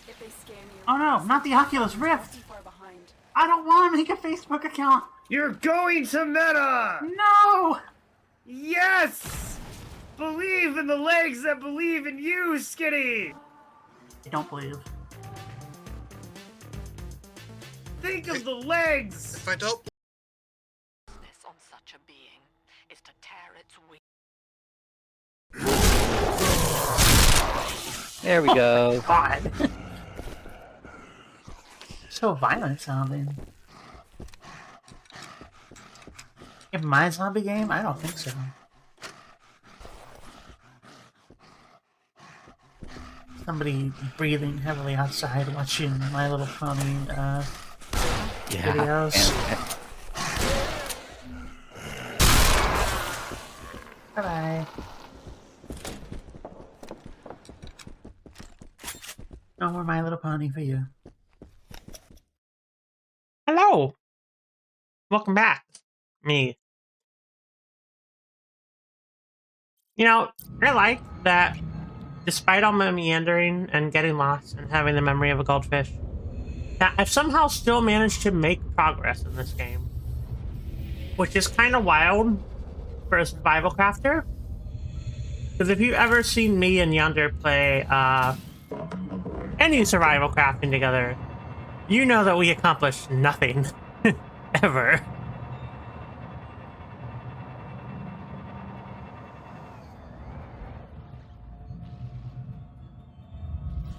If they scam you, Oh no, not the Oculus Rift! too far behind. I don't want to make a Facebook account! You're going to Meta. No! Yes. Believe in the legs that believe in you, Skinny. I don't believe. Think of the legs. If I don't... This on such a being is to tear its wings. There we go. Oh, God. So violent sounding. In my zombie game? I don't think so. Somebody breathing heavily outside watching My Little Pony videos. Bye-bye. No more My Little Pony for you. Hello. Welcome back. Me. You know, I like that despite all my meandering and getting lost and having the memory of a goldfish, that I've somehow still managed to make progress in this game. Which is kind of wild for a survival crafter. Because if you've ever seen me and Yonder play any survival crafting together, you know that we accomplish nothing. Ever.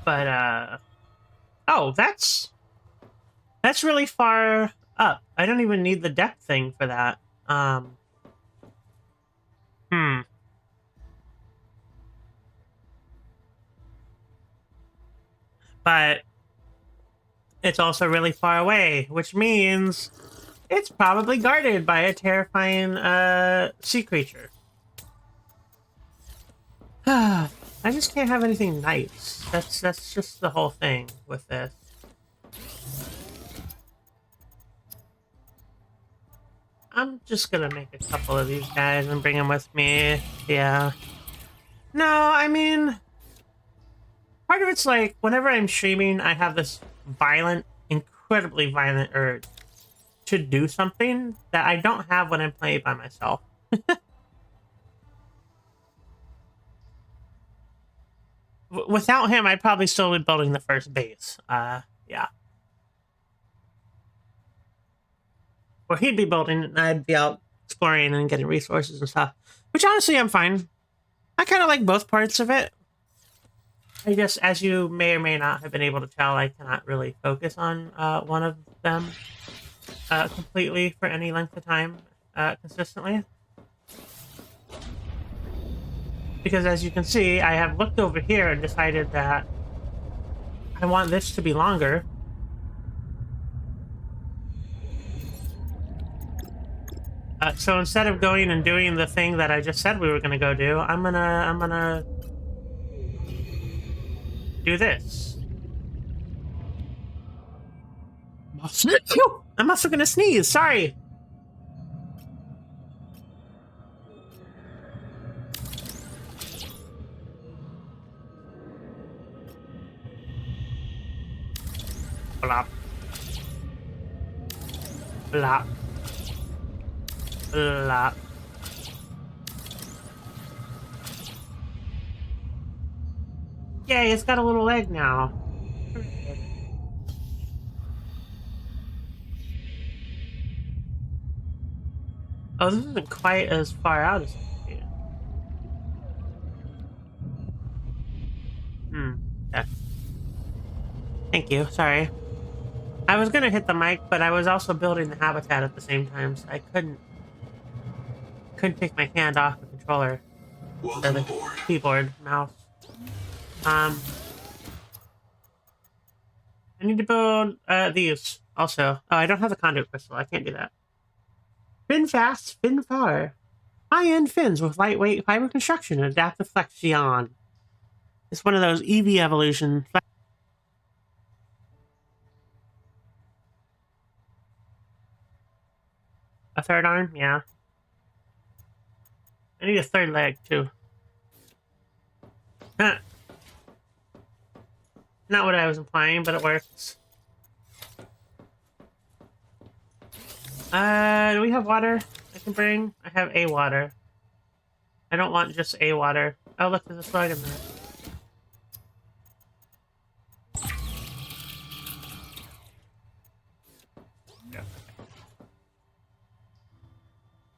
But, oh, that's really far up. I don't even need the depth thing for that. But it's also really far away, which means it's probably guarded by a terrifying sea creature. I just can't have anything nice. That's just the whole thing with this. I'm just gonna make a couple of these guys and bring them with me. Yeah. No, I mean, part of it's like, whenever I'm streaming, I have this violent, incredibly violent urge to do something that I don't have when I'm playing by myself. Without him, I'd probably still be building the first base. Yeah. Or he'd be building, and I'd be out exploring and getting resources and stuff. Which, honestly, I'm fine. I kind of like both parts of it. I guess, as you may or may not have been able to tell, I cannot really focus on one of them completely for any length of time consistently. Because as you can see, I have looked over here and decided that I want this to be longer. So instead of going and doing the thing that I just said we were gonna go do, I'm gonna do this. I'm also gonna sneeze, sorry. Blop. Blop. Blop. Yay, it's got a little leg now. Oh, this isn't quite as far out as it. Yeah. Thank you. Sorry. I was gonna hit the mic, but I was also building the habitat at the same time, so I couldn't take my hand off the controller. Welcome or the aboard. Keyboard, mouse. I need to build these also. Oh, I don't have the conduit crystal. I can't do that. Fin fast, fin far. High-end fins with lightweight fiber construction and adaptive flexion. It's one of those EV evolution. A third arm? Yeah. I need a third leg, too. Huh. Not what I was implying, but it works. Do we have water I can bring? I have a water. I don't want just a water. Oh, look, there's a slug in there. Yeah.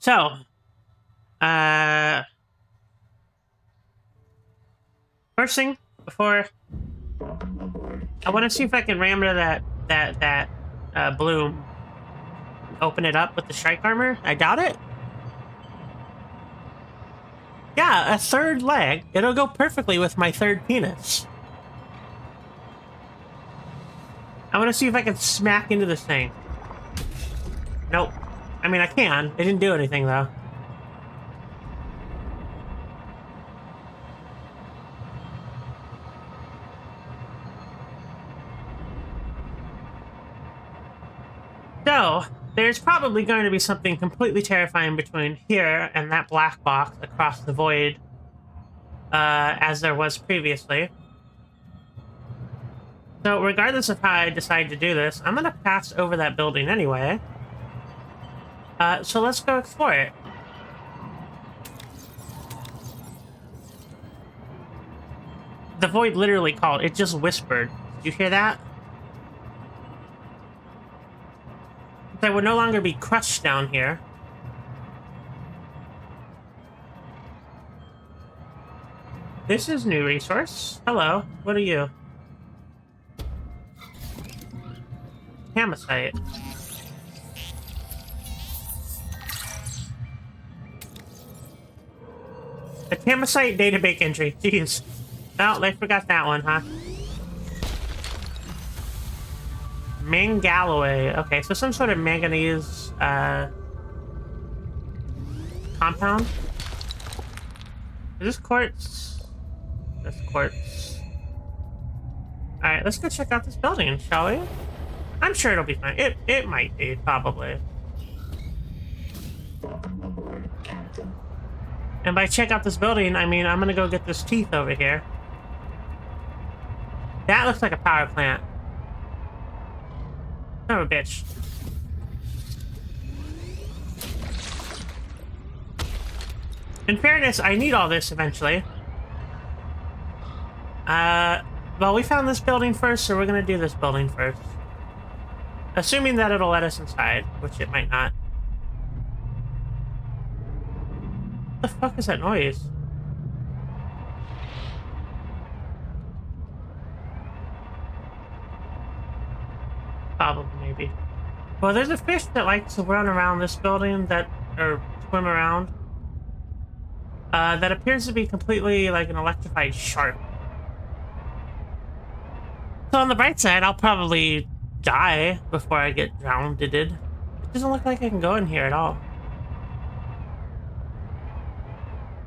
So, first thing before I want to see if I can ram to that bloom. Open it up with the strike armor. I doubt it. Yeah, a third leg. It'll go perfectly with my third penis. I want to see if I can smack into this thing. Nope. I mean, I can. It didn't do anything, though. So, there's probably going to be something completely terrifying between here and that black box across the void, as there was previously. So, regardless of how I decide to do this, I'm going to pass over that building anyway. So let's go explore it. The void literally called. It just whispered. Did you hear that? I would no longer be crushed down here. This is new resource. Hello, what are you? Hamacite. A Hamacite database entry. Jeez. Oh, they forgot that one, huh? Mangalloy. Okay, so some sort of manganese compound. Is this quartz? This quartz. Alright, let's go check out this building, shall we? I'm sure it'll be fine. It might be, probably. And by check out this building, I mean I'm gonna go get this teeth over here. That looks like a power plant. Son of a bitch. In fairness, I need all this eventually. Well, we found this building first, so we're gonna do this building first. Assuming that it'll let us inside, which it might not. What the fuck is that noise? Probably, maybe. Well, there's a fish that likes to run around this building or swim around. That appears to be completely like an electrified shark. So on the bright side, I'll probably die before I get drowned. It doesn't look like I can go in here at all.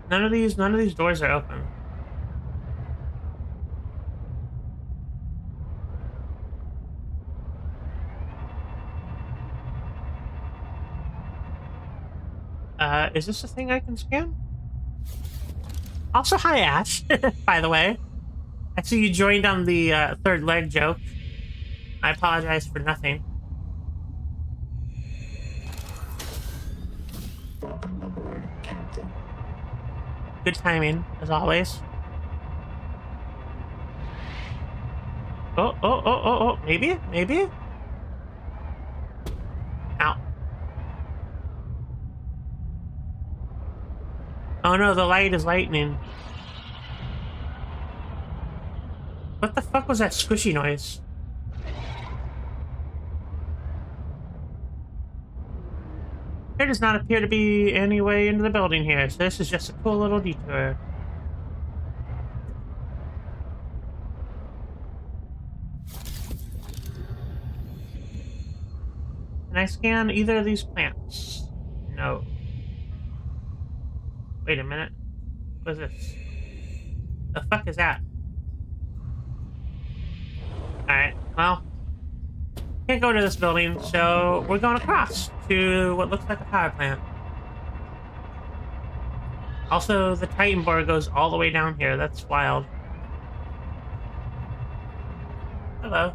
None of these doors are open. Is this a thing I can scan? Also, hi, Ash, by the way. I see you joined on the third leg joke. I apologize for nothing. Good timing, as always. Oh, maybe? Oh no, the light is lightning. What the fuck was that squishy noise? There does not appear to be any way into the building here, so this is just a cool little detour. Can I scan either of these plants? No. Wait a minute. What is this? The fuck is that? Alright, well. Can't go to this building, so we're going across to what looks like a power plant. Also, the Titan bar goes all the way down here. That's wild. Hello.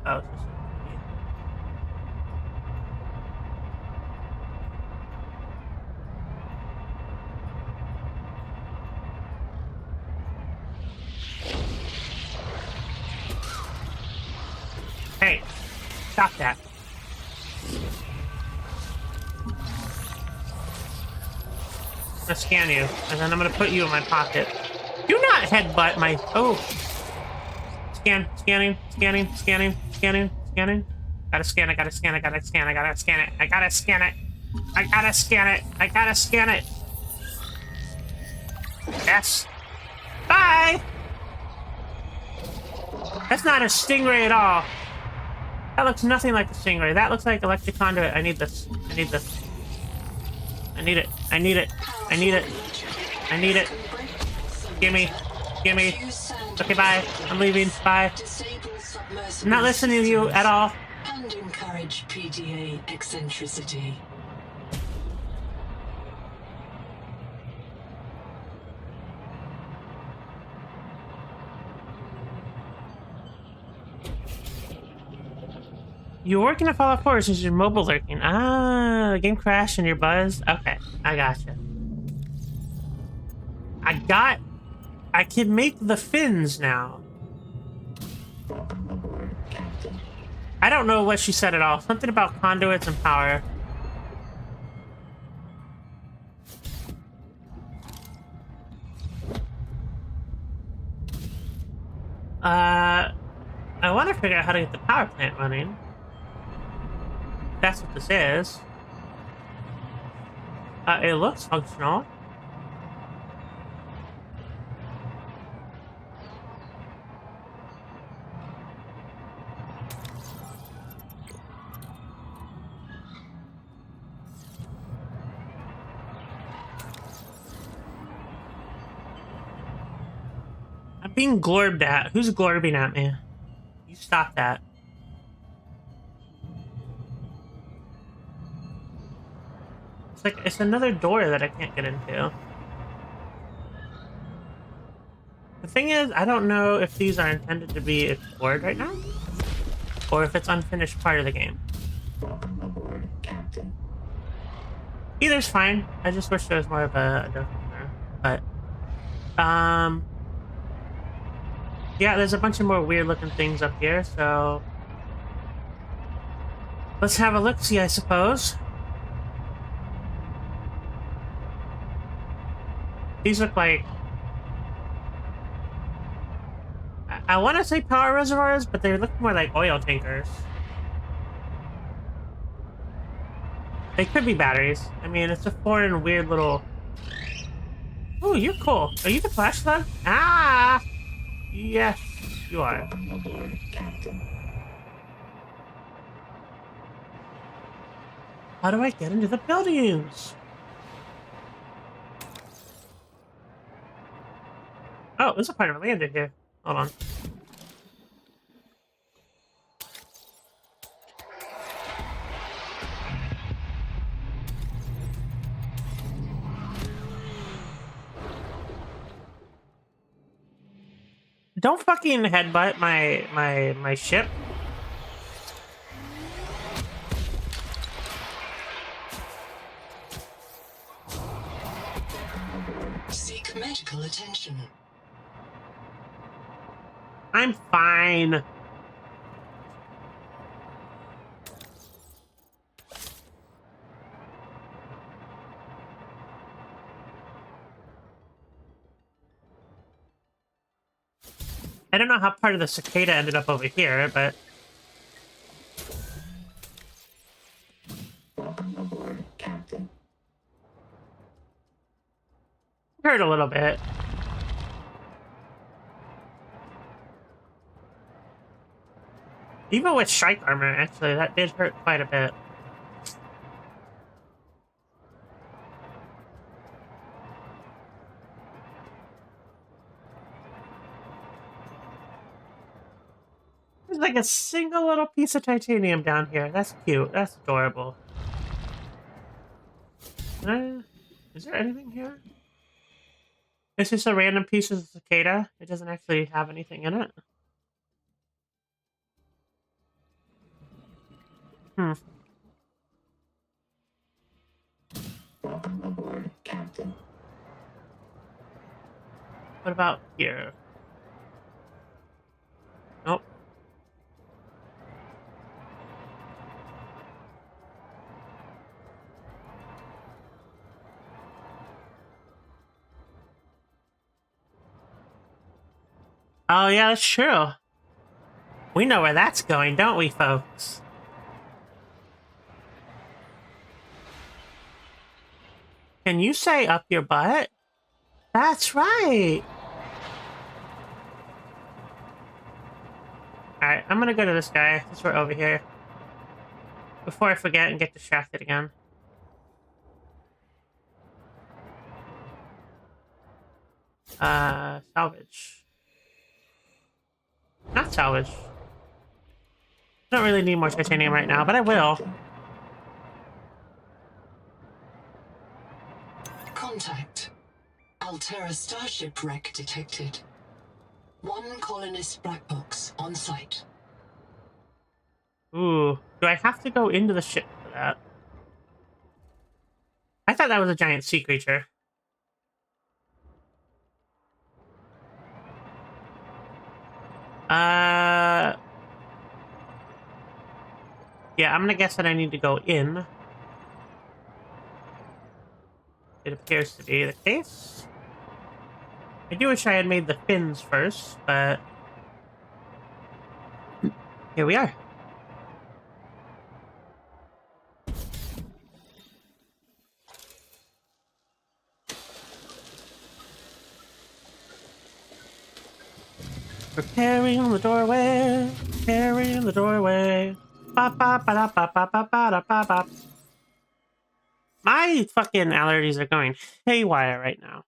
Oh, it's just Hey, stop that. I'm gonna scan you, and then I'm gonna put you in my pocket. Do not headbutt my... Oh. Scanning. Gotta scan it, I gotta scan it. Yes. Bye! That's not a stingray at all. That looks nothing like a stingray. That looks like electric conduit. I need this. I need it. Gimme. Okay, bye. I'm leaving. Bye. I'm not listening to you at all. And encourage PDA eccentricity. You're working at Fallout 4 since you're mobile lurking. Ah, the game crashed and you're buzzed? Okay, I gotcha. I can make the fins now. I don't know what she said at all. Something about conduits and power. I want to figure out how to get the power plant running. That's what this is. It looks functional. I'm being glorbed at. Who's glorbing at me? You stop that. It's like, it's another door that I can't get into. The thing is, I don't know if these are intended to be explored right now, or if it's unfinished part of the game. Either's fine. I just wish there was more of a difference there. But, yeah, there's a bunch of more weird-looking things up here, so let's have a look-see, I suppose. These look like... I want to say power reservoirs, but they look more like oil tankers. They could be batteries. I mean, it's a foreign, weird little... Oh, you're cool. Are you the flash slug? Ah! Yes, you are. How do I get into the buildings? Oh, there's a part of land in here. Hold on. Don't fucking headbutt my ship. Seek medical attention. I'm fine. I don't know how part of the cicada ended up over here, but... Welcome aboard, Captain. Hurt a little bit. Even with strike armor, actually, that did hurt quite a bit. There's like a single little piece of titanium down here. That's cute. That's adorable. Is there anything here? It's just a random piece of cicada. It doesn't actually have anything in it. Hmm. Welcome aboard, Captain. What about here? Nope. Oh, yeah, that's true. We know where that's going, don't we, folks? Can you say up your butt? That's right. Alright, I'm gonna go to this guy since we're over here. Before I forget and get distracted again. Salvage. Not salvage. I don't really need more titanium right now, but I will. Contact. Altera starship wreck detected. One colonist black box on site. Ooh, do I have to go into the ship for that? I thought that was a giant sea creature. Yeah, I'm gonna guess that I need to go in. It appears to be the case. I do wish I had made the fins first, but... here we are. Preparing the doorway, preparing the doorway. Ba ba ba da ba ba ba ba da ba ba. My fucking allergies are going haywire right now.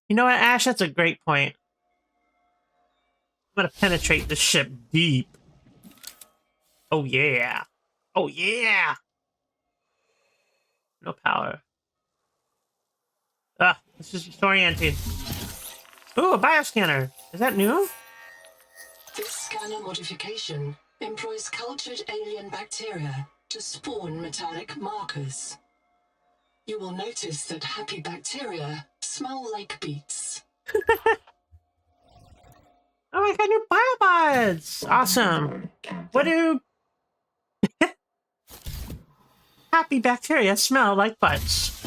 You know what, Ash? That's a great point. I'm gonna penetrate the ship deep. Oh yeah. Oh yeah. No power. Ah, this is disorienting. Ooh, a bioscanner. Is that new? This scanner modification employs cultured alien bacteria to spawn metallic markers. You will notice that happy bacteria smell like beets. Oh, I got new biobuds! Awesome. What do happy bacteria smell like butts?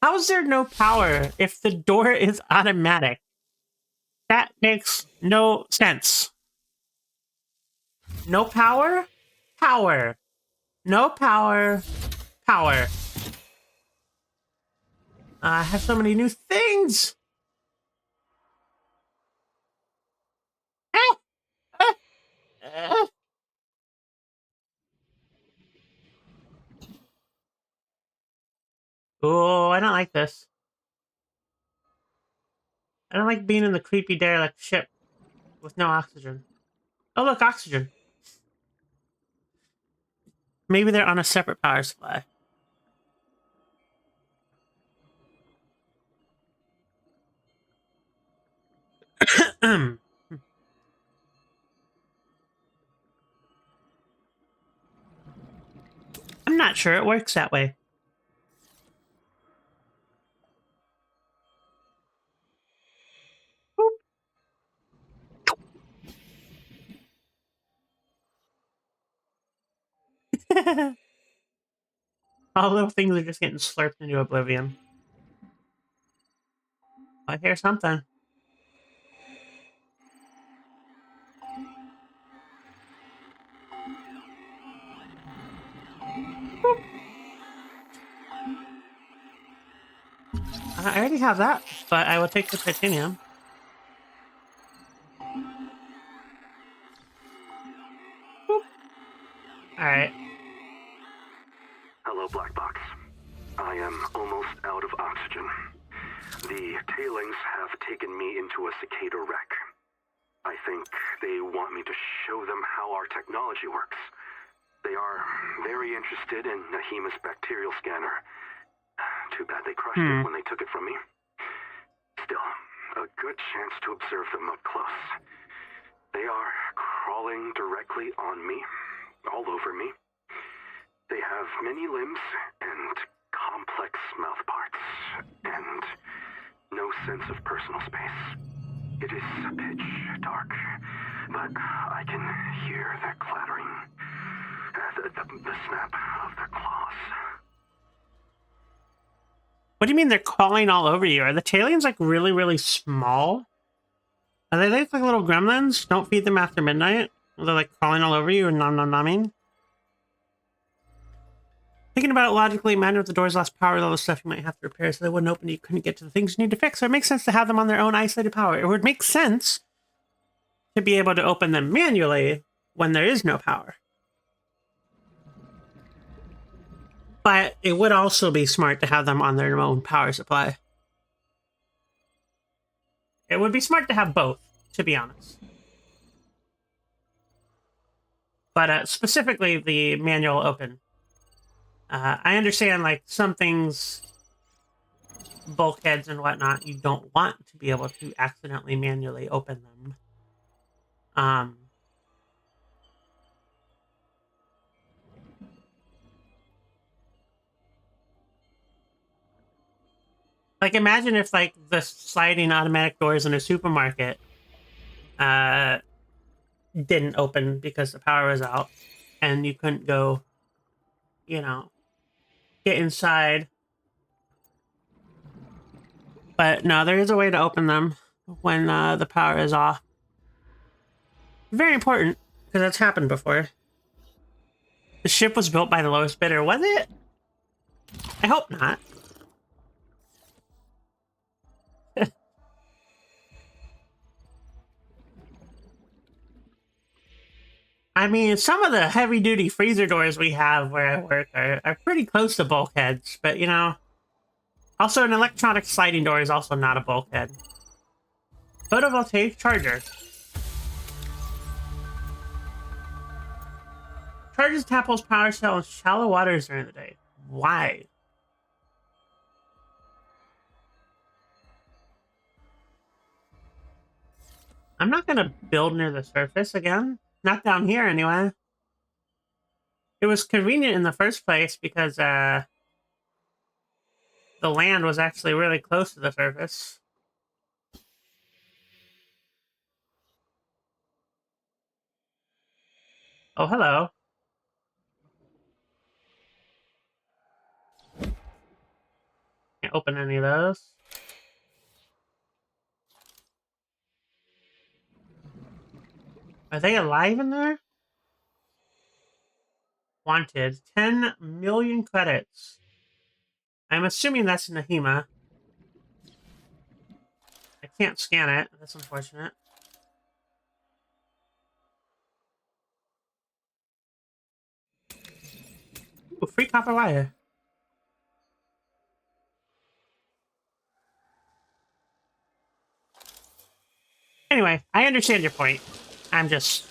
How is there no power if the door is automatic? That makes no sense. No power? Power. No power. Power. I have so many new things! Oh, I don't like this. I don't like being in the creepy derelict ship with no oxygen. Oh, look, oxygen. Maybe they're on a separate power supply. I'm not sure it works that way. All little things are just getting slurped into oblivion. I hear something. Boop. I already have that, but I will take the titanium. Alright. Hello, Black Box. I am almost out of oxygen. The tailings have taken me into a cicada wreck. I think they want me to show them how our technology works. They are very interested in Nahima's bacterial scanner. Too bad they crushed it when they took it from me. Still, a good chance to observe them up close. They are crawling directly on me, all over me. They have many limbs and complex mouth parts, and no sense of personal space. It is pitch dark, but I can hear their clattering, the snap of their claws. What do you mean they're crawling all over you? Are the Talians like really, really small? Are they like little gremlins? Don't feed them after midnight? They're like crawling all over you and nom-nom-nomming? Thinking about it logically, imagine if the doors lost power with all the stuff you might have to repair so they wouldn't open, you couldn't get to the things you need to fix. So it makes sense to have them on their own isolated power. It would make sense to be able to open them manually when there is no power. But it would also be smart to have them on their own power supply. It would be smart to have both, to be honest. But specifically the manual open. I understand, like, some things, bulkheads and whatnot, you don't want to be able to accidentally manually open them. Like, imagine if, like, the sliding automatic doors in a supermarket didn't open because the power was out, and you couldn't go, you know, get inside. But no, there is a way to open them when the power is off. Very important, because that's happened before. The ship was built by the lowest bidder, was it? I hope not. I mean, some of the heavy-duty freezer doors we have where I work are pretty close to bulkheads, but, you know... Also, an electronic sliding door is also not a bulkhead. Photovoltaic charger. Charges Tapple's power cell in shallow waters during the day. Why? I'm not gonna build near the surface again. Not down here, anyway. It was convenient in the first place because, the land was actually really close to the surface. Oh, hello. Can't open any of those. Are they alive in there? Wanted. 10 million credits. I'm assuming that's Nahima. I can't scan it. That's unfortunate. Ooh, free copper wire. Anyway, I understand your point. I'm just...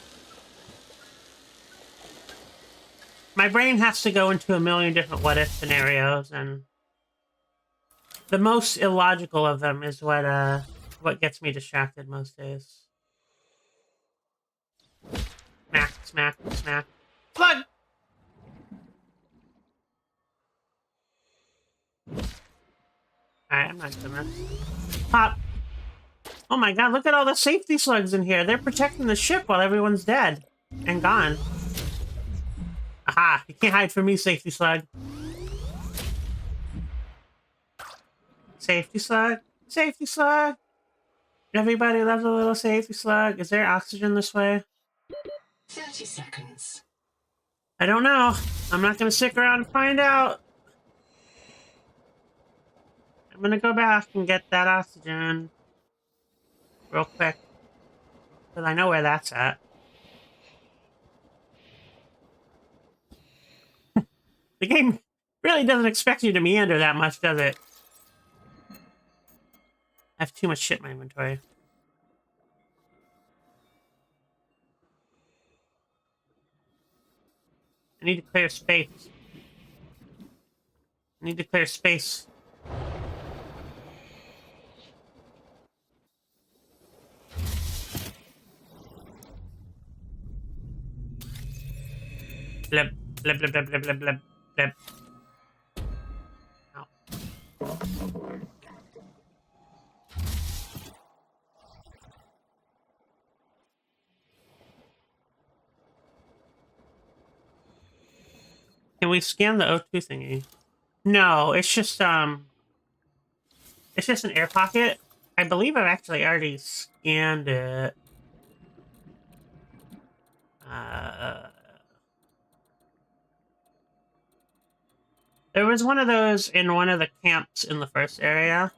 My brain has to go into a million different what-if scenarios, and... the most illogical of them is what gets me distracted most days. Smack, smack, smack. Slug! Alright, I'm not doing this. Pop! Oh my god, look at all the safety slugs in here. They're protecting the ship while everyone's dead. And gone. Aha! You can't hide from me, Safety Slug. Safety Slug? Safety Slug? Everybody loves a little Safety Slug. Is there oxygen this way? 30 seconds. I don't know. I'm not gonna stick around and find out. I'm gonna go back and get that oxygen real quick. Because I know where that's at. The game really doesn't expect you to meander that much, does it? I have too much shit in my inventory. I need to clear space. I need to clear space. Blip, blip, blip, blip, blip, blip, blip, blip. Ow. Can we scan the O2 thingy? No, it's just an air pocket. I believe I've actually already scanned it. There was one of those in one of the camps in the first area.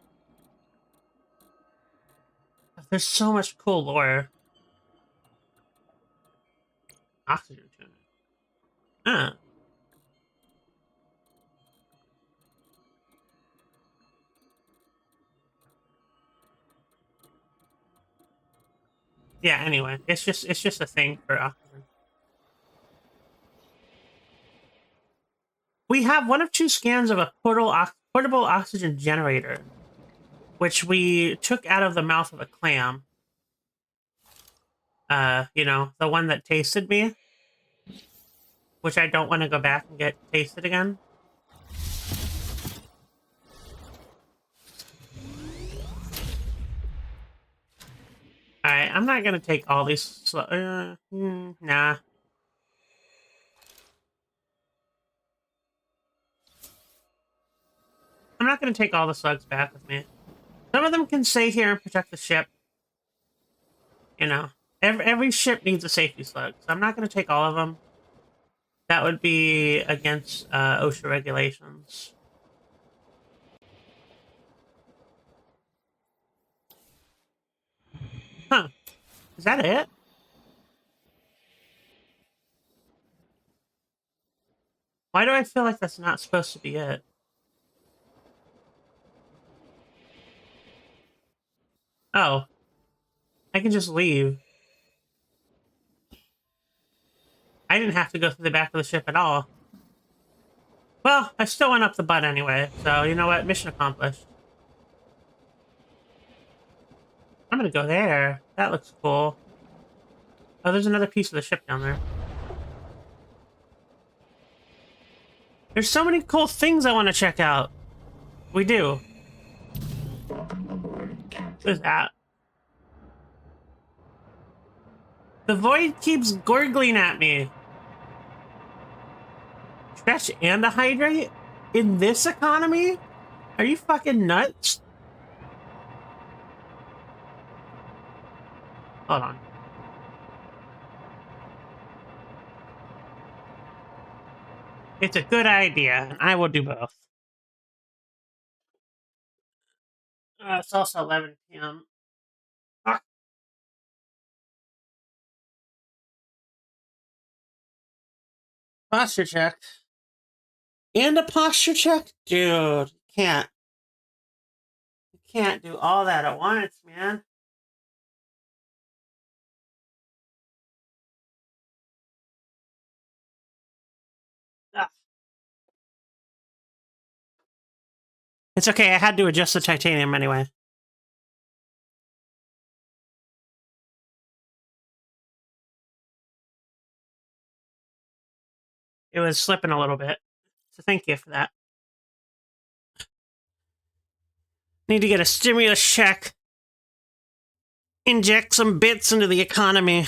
There's so much cool lore. Oxygen tuner. Huh. Yeah, anyway, it's just a thing for oxygen. We have one of two scans of a portable oxygen generator, which we took out of the mouth of a clam. You know, the one that tasted me, which I don't want to go back and get tasted again. Alright, I'm not gonna take all these nah. I'm not gonna take all the slugs back with me. Some of them can stay here and protect the ship. You know, every ship needs a safety slug, so I'm not gonna take all of them. That would be against OSHA regulations. Huh. Is that it? Why do I feel like that's not supposed to be it? Oh. I can just leave. I didn't have to go through the back of the ship at all. Well, I still went up the butt anyway, so you know what? Mission accomplished. I'm gonna go there. That looks cool. Oh, there's another piece of the ship down there. There's so many cool things I want to check out. We do. What is that? The void keeps gurgling at me. Stretch and a hydrate? In this economy? Are you fucking nuts? Hold on. It's a good idea, and I will do both. It's also 11 p.m. Fuck. Posture check. And a posture check? Dude, can't. You can't do all that at once, man. Ugh. It's okay, I had to adjust the titanium anyway. It was slipping a little bit. So thank you for that. Need to get a stimulus check. Inject some bits into the economy.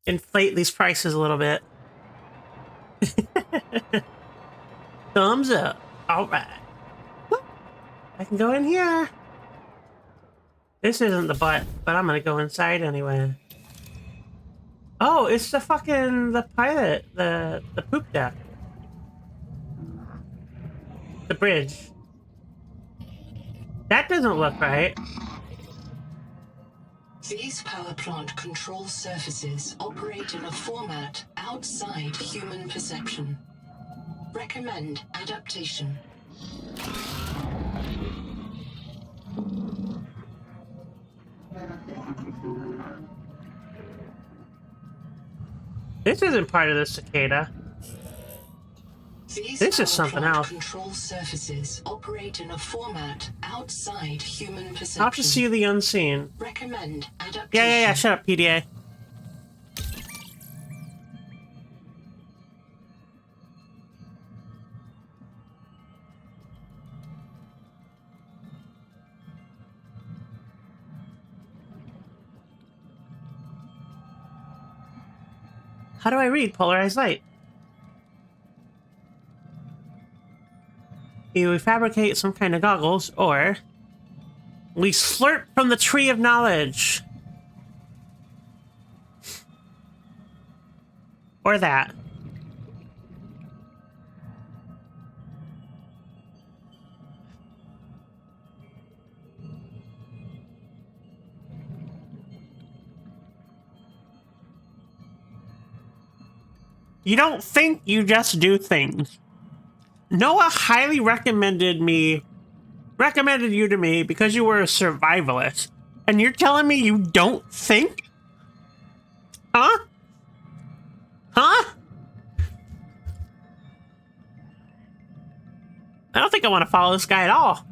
Inflate these prices a little bit. Thumbs up. All right. I can go in here. This isn't the butt, but I'm gonna go inside anyway. Oh, it's the pilot, the poop deck. The bridge. That doesn't look right. These power plant control surfaces operate in a format outside human perception. Recommend adaptation. This isn't part of the cicada. This is something else. Control surfaces operate in a format outside human perception. How to see the unseen. Recommend adaptation. Yeah. Shut up, PDA. How do I read polarized light? Either we fabricate some kind of goggles, or we slurp from the tree of knowledge. Or that. You don't think, you just do things. Noah highly recommended you to me because you were a survivalist. And you're telling me you don't think? Huh? Huh? I don't think I want to follow this guy at all.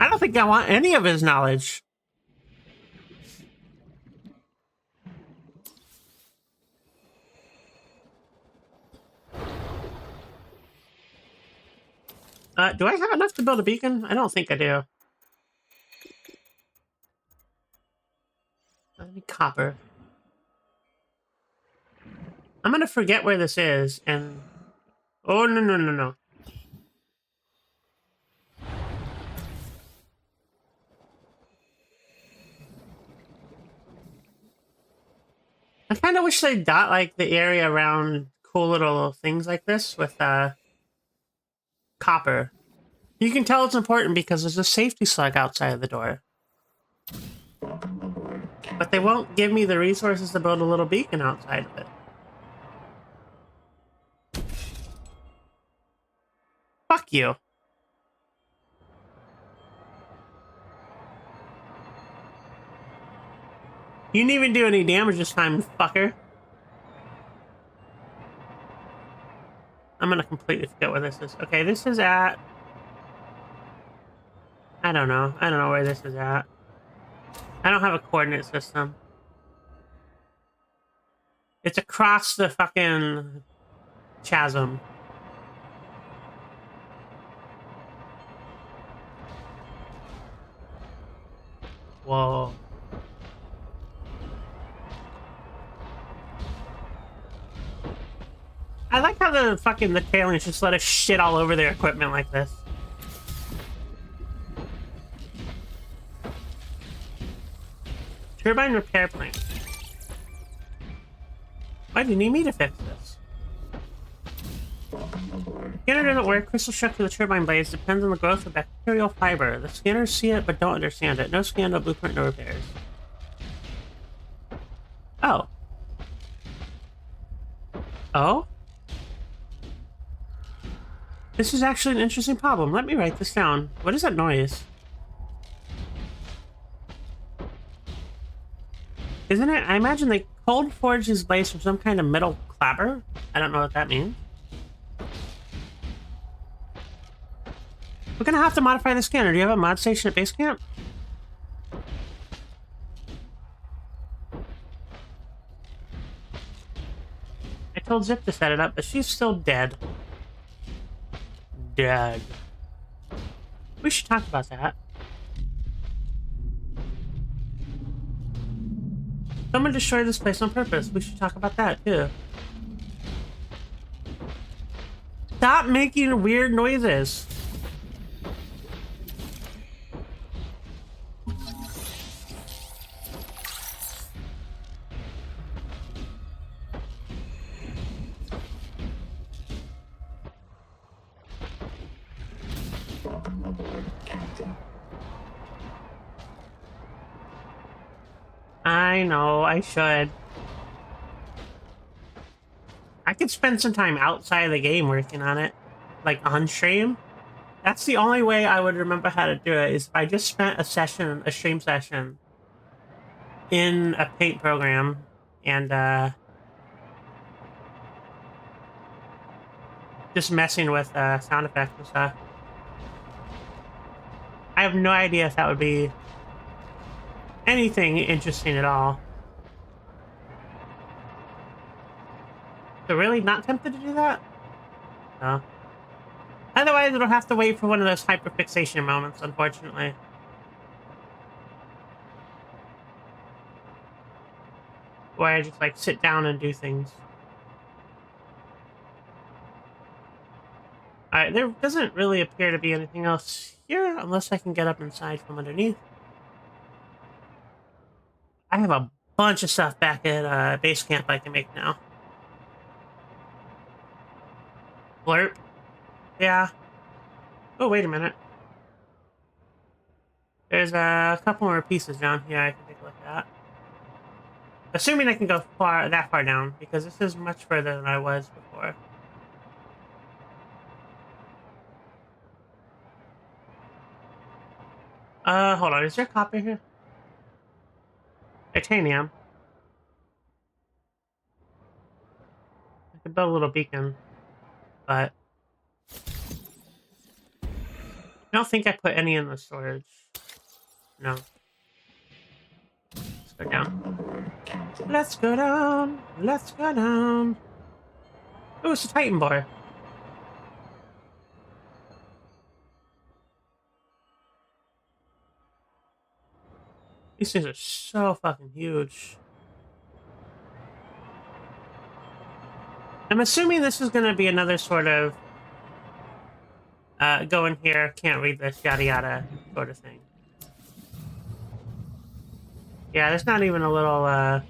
I don't think I want any of his knowledge. Do I have enough to build a beacon? I don't think I do. I need copper. I'm gonna forget where this is, and... Oh, no. I kind of wish they'd dot, like, the area around cool little things like this with, copper. You can tell it's important because there's a safety slug outside of the door. But they won't give me the resources to build a little beacon outside of it. Fuck you. You didn't even do any damage this time, fucker. I'm gonna completely forget where this is. Okay, this is at... I don't know where this is at. I don't have a coordinate system. It's across the fucking chasm. Whoa. I like how the Tailings just let us shit all over their equipment like this. Turbine repair plant. Why do you need me to fix this? Scanner doesn't work. Crystal structure of the turbine blades depends on the growth of bacterial fiber. The scanners see it but don't understand it. No scan, no blueprint, no repairs. Oh. Oh? This is actually an interesting problem. Let me write this down. What is that noise? Isn't it? I imagine they cold forged these blades from some kind of metal clapper. I don't know what that means. We're gonna have to modify the scanner. Do you have a mod station at base camp? I told Zip to set it up, but she's still dead. Dead. We should talk about that. Someone destroyed this place on purpose. We should talk about that, too. Stop making weird noises. Welcome aboard, Captain. I know, I should. I could spend some time outside of the game working on it, like on stream. That's the only way I would remember how to do it, is if I just spent a stream session in a paint program and just messing with sound effects and stuff. I have no idea if that would be anything interesting at all. So really not tempted to do that? No. Otherwise, it'll have to wait for one of those hyperfixation moments, unfortunately. Where I just, like, sit down and do things. Alright, there doesn't really appear to be anything else here, unless I can get up inside from underneath. I have a bunch of stuff back at base camp I can make now. Blurp. Yeah. Oh, wait a minute. There's a couple more pieces down here I can take a look at. Assuming I can go that far down, because this is much further than I was before. Hold on. Is there copper here? Titanium. I could build a little beacon, but I don't think I put any in the storage. No. Let's go down. Let's go down. Let's go down. Oh, it's a Titan bar. These things are so fucking huge. I'm assuming this is going to be another sort of go in here, can't read this, yada yada sort of thing. Yeah, there's not even a little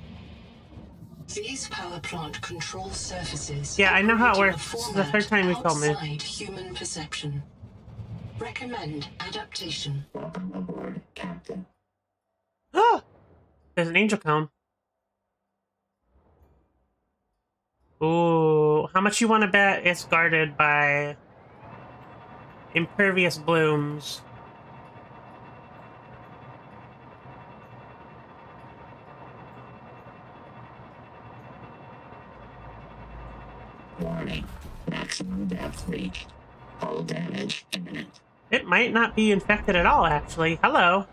These power plant control surfaces. Yeah, I know how it works. This is the third time you told me. Outside human perception. Recommend adaptation. Welcome aboard, Captain. Oh! There's an angel cone. Ooh, how much you want to bet it's guarded by impervious blooms? Warning. Maximum depth reached. Hull damage imminent. It might not be infected at all, actually. Hello.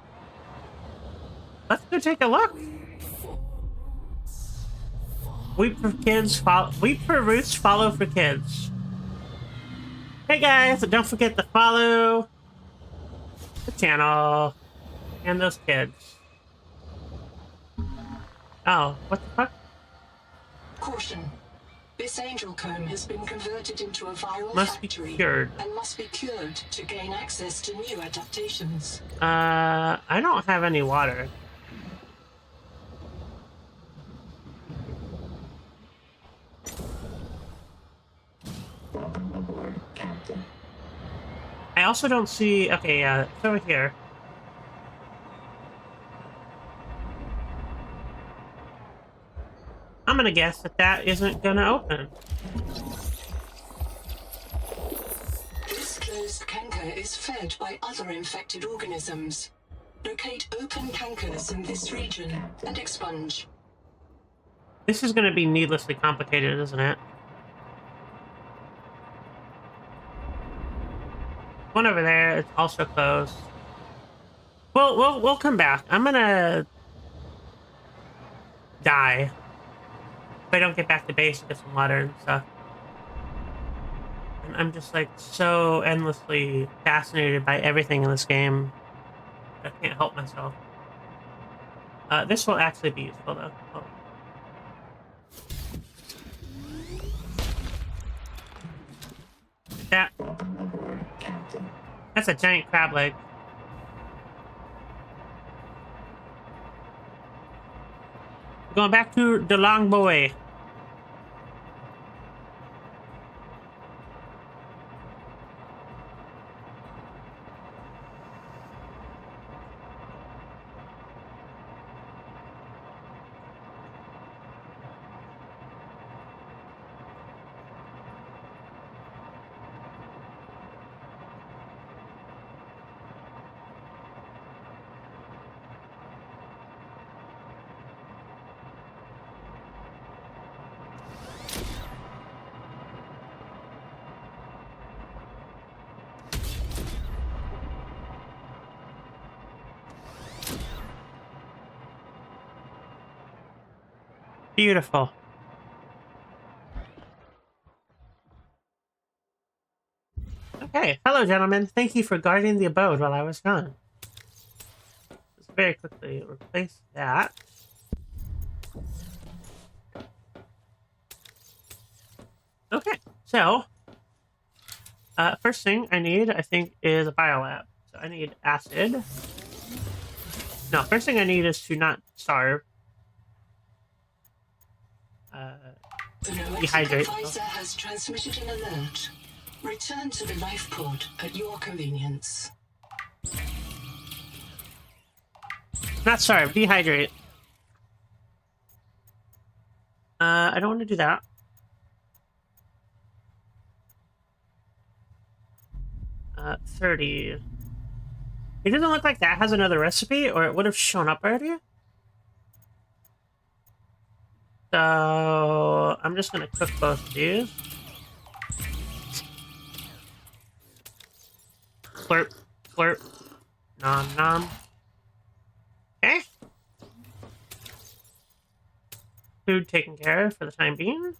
Let's go take a look. Weep for kids, weep for roots, follow for kids. Hey guys, don't forget to follow the channel and those kids. Oh, what the fuck? Caution. This angel cone has been converted into a viral Must be factory cured. and must be cured to gain access to new adaptations. I don't have any water. Welcome aboard, Captain. I also don't see... Okay, yeah, it's over here. I'm gonna guess that that isn't gonna open. This closed canker is fed by other infected organisms. Locate open cankers in this region and expunge. This is gonna be needlessly complicated, isn't it? One over there, it's also closed. Well, we'll come back. I'm gonna die if I don't get back to base and get some water and stuff. And I'm just like so endlessly fascinated by everything in this game. I can't help myself. This will actually be useful though. Oh. That. That's a giant crab leg. Going back to the long boy. Beautiful. Okay, hello gentlemen. Thank you for guarding the abode while I was gone. Let's very quickly replace that. Okay, so first thing I need, I think, is a biolab. So I need acid. No, first thing I need is to not starve. The Noetic Dehydrate. advisor has transmitted an alert. Return to the life pod at your convenience. Not starve, dehydrate. I don't want to do that. Uh, 30. It doesn't look like that has another recipe, or it would have shown up already. So I'm just gonna cook both of these. Slurp, slurp, nom nom. Okay. Food taken care of for the time being.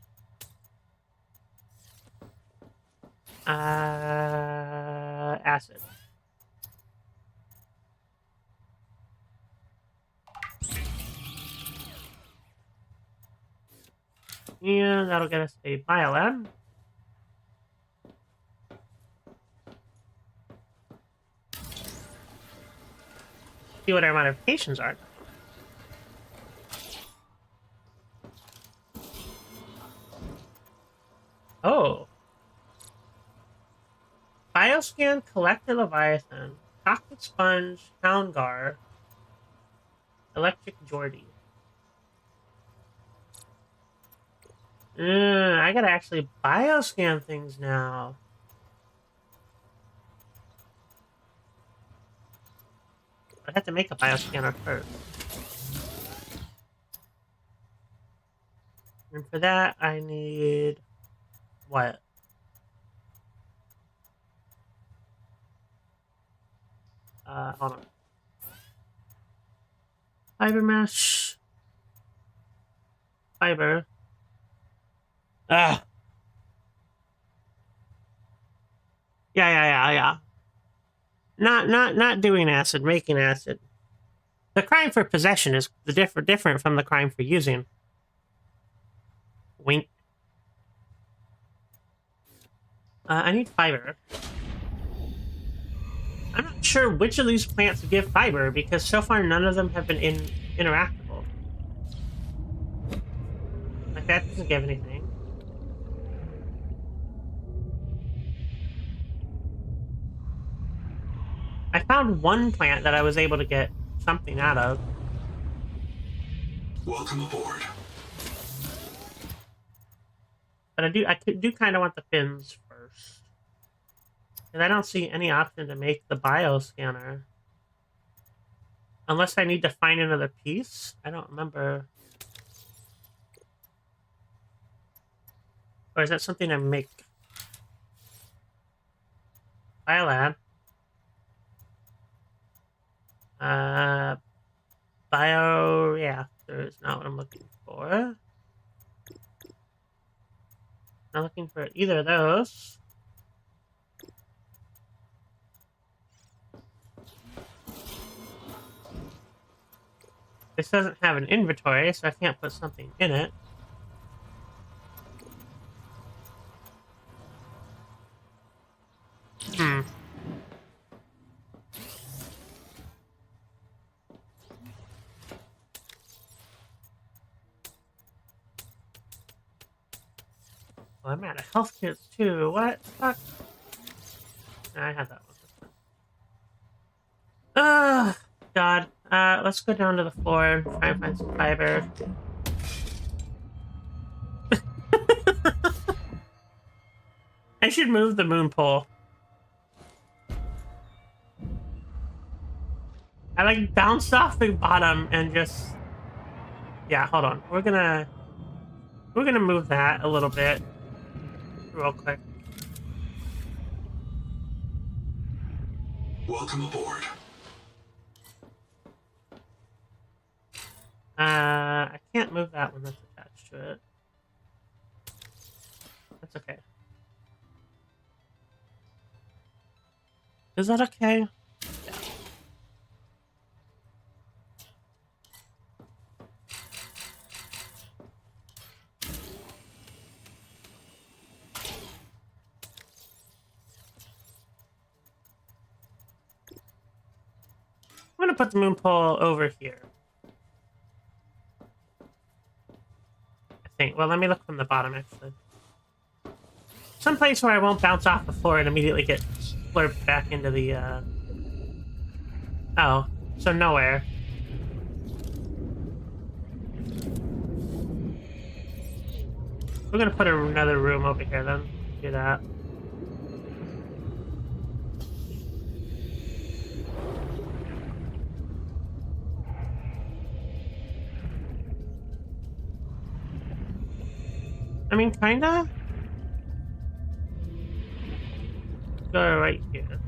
Acid. And that'll get us a biolab. See what our modifications are. Oh. Bioscan, Collected Leviathan, Toxic Sponge, Houndgar, Electric Geordie. I gotta actually bioscan things now. I have to make a bioscanner first. And for that, I need... what? Hold on. Fiber mesh. Fiber. Ah. Yeah. Not doing acid, making acid. The crime for possession is different from the crime for using. Wink. I need fiber. I'm not sure which of these plants give fiber because so far none of them have been interactable. Like that doesn't give anything. I found one plant that I was able to get something out of. Welcome aboard. But I do kind of want the fins first. And I don't see any option to make the bioscanner. Unless I need to find another piece. I don't remember. Or is that something I make? Biolab. Bioreactor is not what I'm looking for. Not looking for either of those. This doesn't have an inventory, so I can't put something in it. Oh, I'm out of health kits too. What? Fuck. I had that one. God. Let's go down to the floor and try and find some fiber. I should move the moon pole. I like bounced off the bottom and just... Yeah, hold on. We're gonna move that a little bit. Real quick. Welcome aboard. I can't move that one that's attached to it. That's okay. Is that okay? Yeah. I'm gonna put the moon pole over here. I think. Well, let me look from the bottom, actually. Some place where I won't bounce off the floor and immediately get slurped back into the, Oh, so nowhere. We're gonna put another room over here, then. Do that. I mean, kinda. Go right here.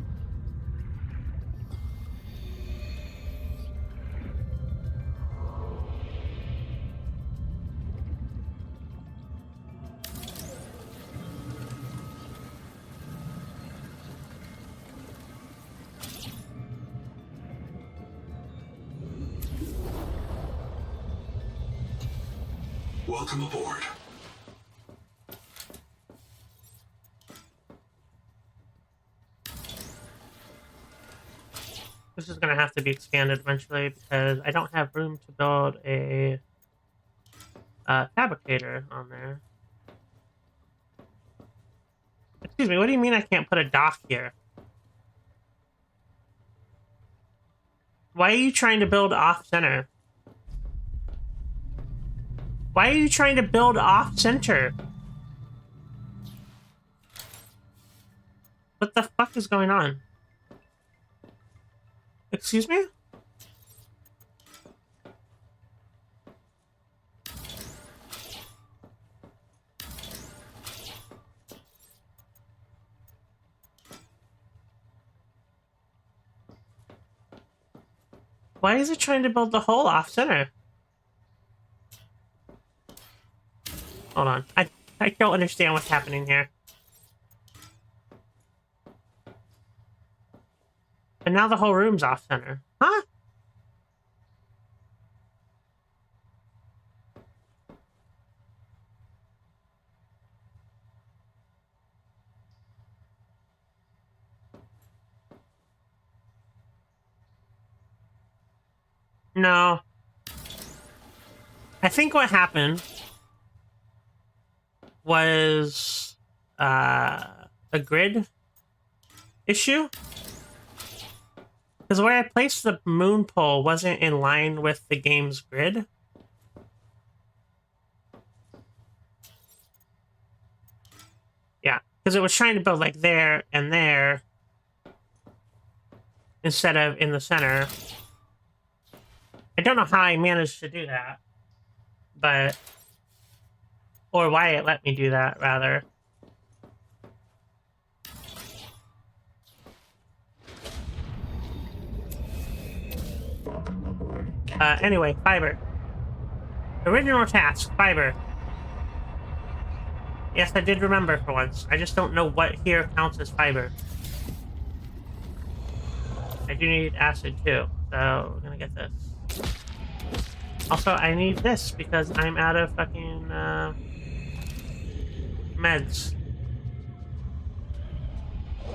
Welcome aboard. This is going to have to be expanded eventually because I don't have room to build a fabricator on there. Excuse me, what do you mean I can't put a dock here? Why are you trying to build off-center? Why are you trying to build off-center? What the fuck is going on? Excuse me? Why is it trying to build the hole off-center? Hold on. I don't understand what's happening here. And now the whole room's off-center. Huh? No. I think what happened was a grid issue. Because where I placed the moon pole wasn't in line with the game's grid. Yeah, because it was trying to build like there and there instead of in the center. I don't know how I managed to do that, but... Or why it let me do that, rather. Anyway, fiber. Original task, fiber. Yes, I did remember for once. I just don't know what here counts as fiber. I do need acid too, so we're gonna get this. Also, I need this because I'm out of fucking, meds.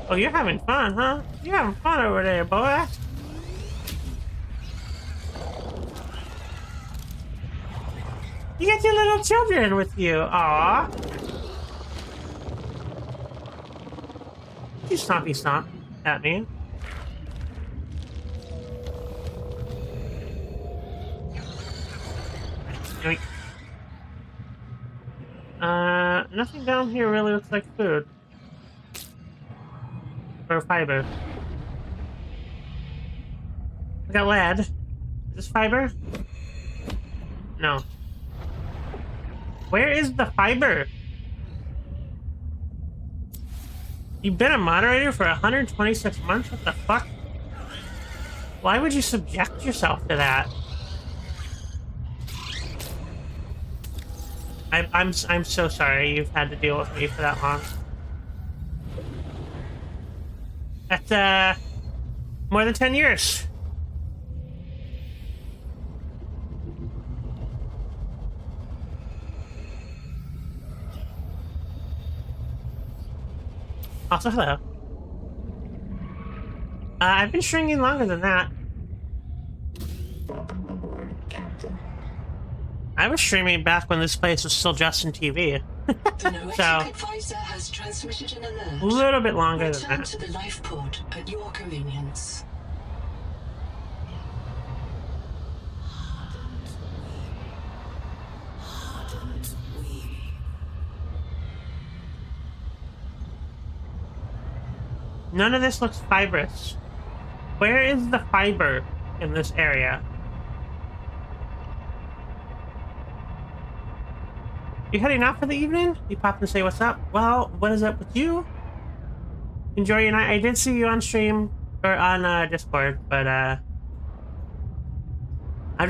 Oh, you're having fun, huh? You're having fun over there, boy. You got your little children with you, aww. you stompy stomp at me. Yoink. Nothing down here really looks like food. Or fiber. We got lead. Is this fiber? No. Where is the fiber? You've been a moderator for 126 months? What the fuck? Why would you subject yourself to that? I'm so sorry you've had to deal with me for that long. That's, more than 10 years. Also, hello. I've been shrinking longer than that. I was streaming back when this place was still Justin TV. So, advisor has transmitted an alert. a little bit longer Return than that. to the life pod at your convenience. None of this looks fibrous. Where is the fiber in this area? You heading out for the evening? You pop and say what's up. Well, what is up with you? Enjoy your night. I did see you on stream or on Discord, but I've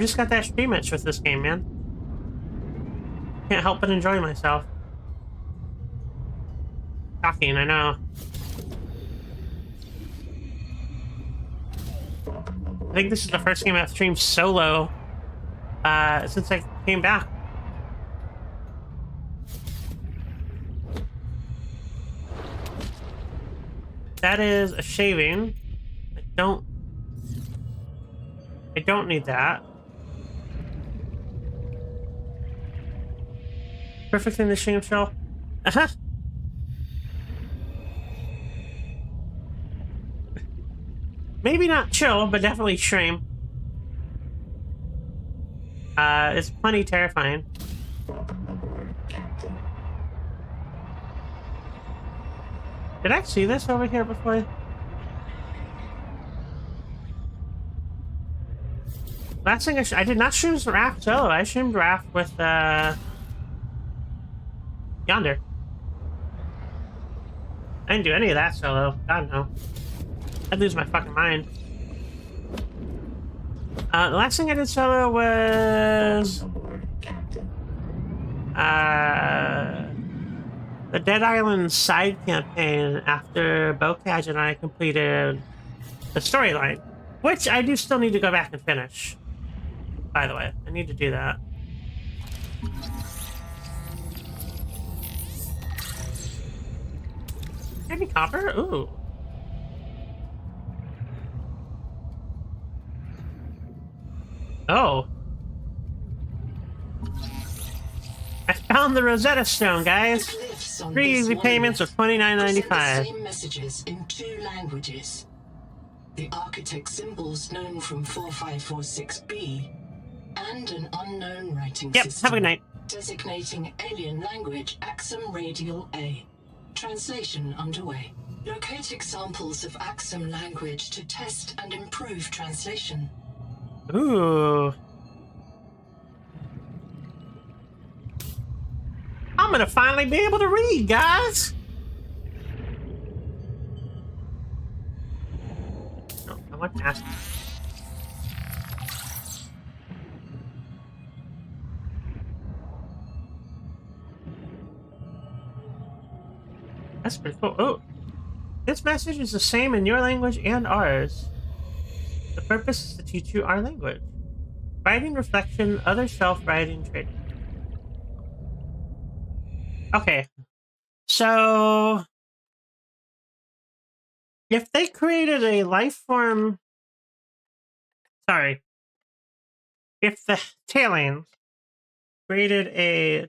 just got that stream itch with this game, man. Can't help but enjoy myself. Shocking, I know. I think this is the first game I've streamed solo since I came back. That is a shaving. I don't need that. Perfect in the stream show. Uh-huh. Maybe not chill, but definitely stream. It's plenty terrifying. Did I see this over here before? Last thing I did not stream Raft solo. I streamed Raft with Yonder. I didn't do any of that solo. God no. I'd lose my fucking mind. The last thing I did solo was the Dead Island side campaign after Bocage and I completed the storyline, which I do still need to go back and finish. By the way, I need to do that. Heavy copper? Ooh. Oh. I found the Rosetta Stone, guys. 3 easy payments of $29.95. Same messages in 2 languages. The architect symbols known from 4546B and an unknown writing system. Have a good night. Designating alien language Axum Radial A. Translation underway. Locate examples of Axum language to test and improve translation. Ooh. I'm gonna finally be able to read, guys! No, I want to ask. That's pretty cool. Oh, this message is the same in your language and ours. The purpose is to teach you our language. Writing, reflection, other self-writing trading. Okay, so if they created a life form, if the Tailings created a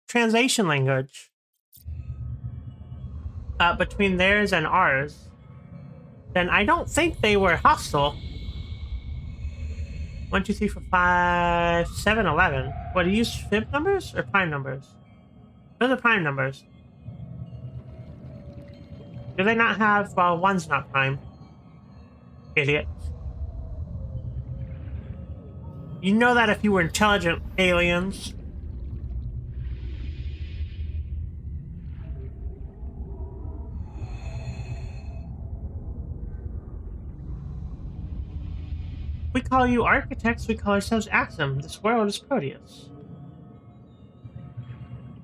translation language between theirs and ours, then I don't think they were hostile. 1, 2, 3, 4, 5, 7, 11. What, do you use fib numbers or prime numbers? Those are prime numbers. Do they not have... Well, one's not prime. Idiot. You know that if you were intelligent aliens. We call you architects, we call ourselves Axum. This world is Proteus.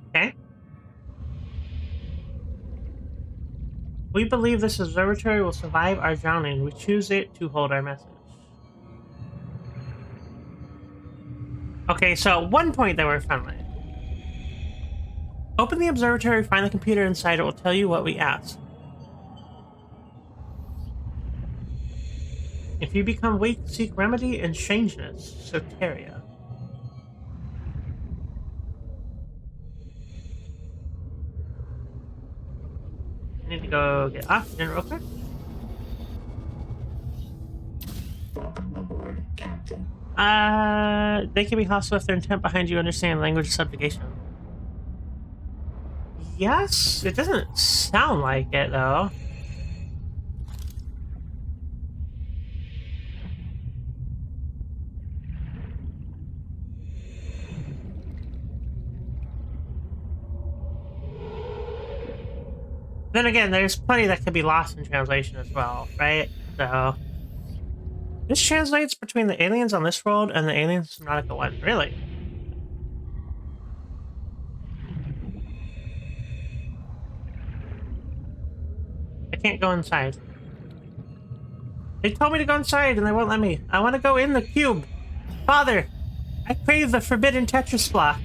Okay? We believe this observatory will survive our drowning. We choose it to hold our message. Okay, so at one point they were friendly. Open the observatory, find the computer inside. It will tell you what we asked. If you become weak, seek remedy and strangeness. Soteria. I need to go get oxygen real quick. They can be hostile if their intent behind you understand language subjugation. Yes, it doesn't sound like it though. Then again, there's plenty that could be lost in translation as well, right? So this translates between the aliens on this world and the aliens in Subnautica 1. Really? I can't go inside. They told me to go inside and they won't let me. I want to go in the cube. Father, I crave the forbidden Tetris block.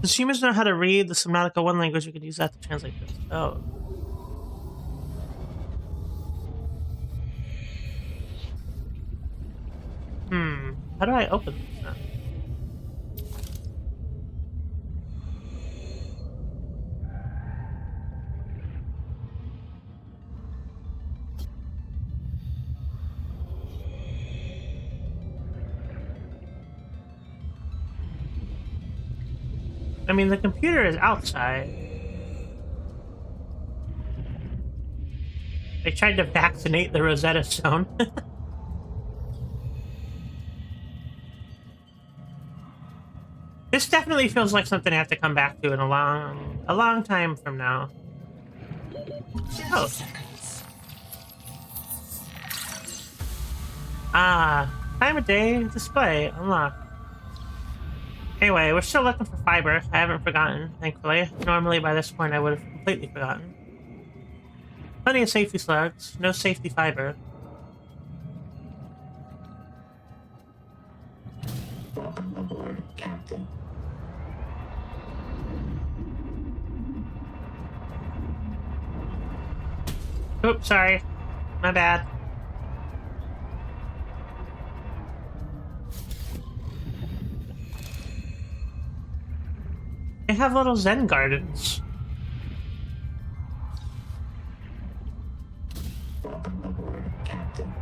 Does humans know how to read the Subnautica 1 language? We could use that to translate this. Oh. How do I open this now? I mean, the computer is outside. They tried to vaccinate the Rosetta Stone. This definitely feels like something I have to come back to in a long time from now. Oh. Time of day display unlocked. Anyway, we're still looking for fiber. I haven't forgotten, thankfully. Normally, by this point, I would have completely forgotten. Plenty of safety slugs. No safety fiber. Welcome aboard, Captain. Oops, sorry. My bad. They have little Zen gardens. Welcome aboard, Captain.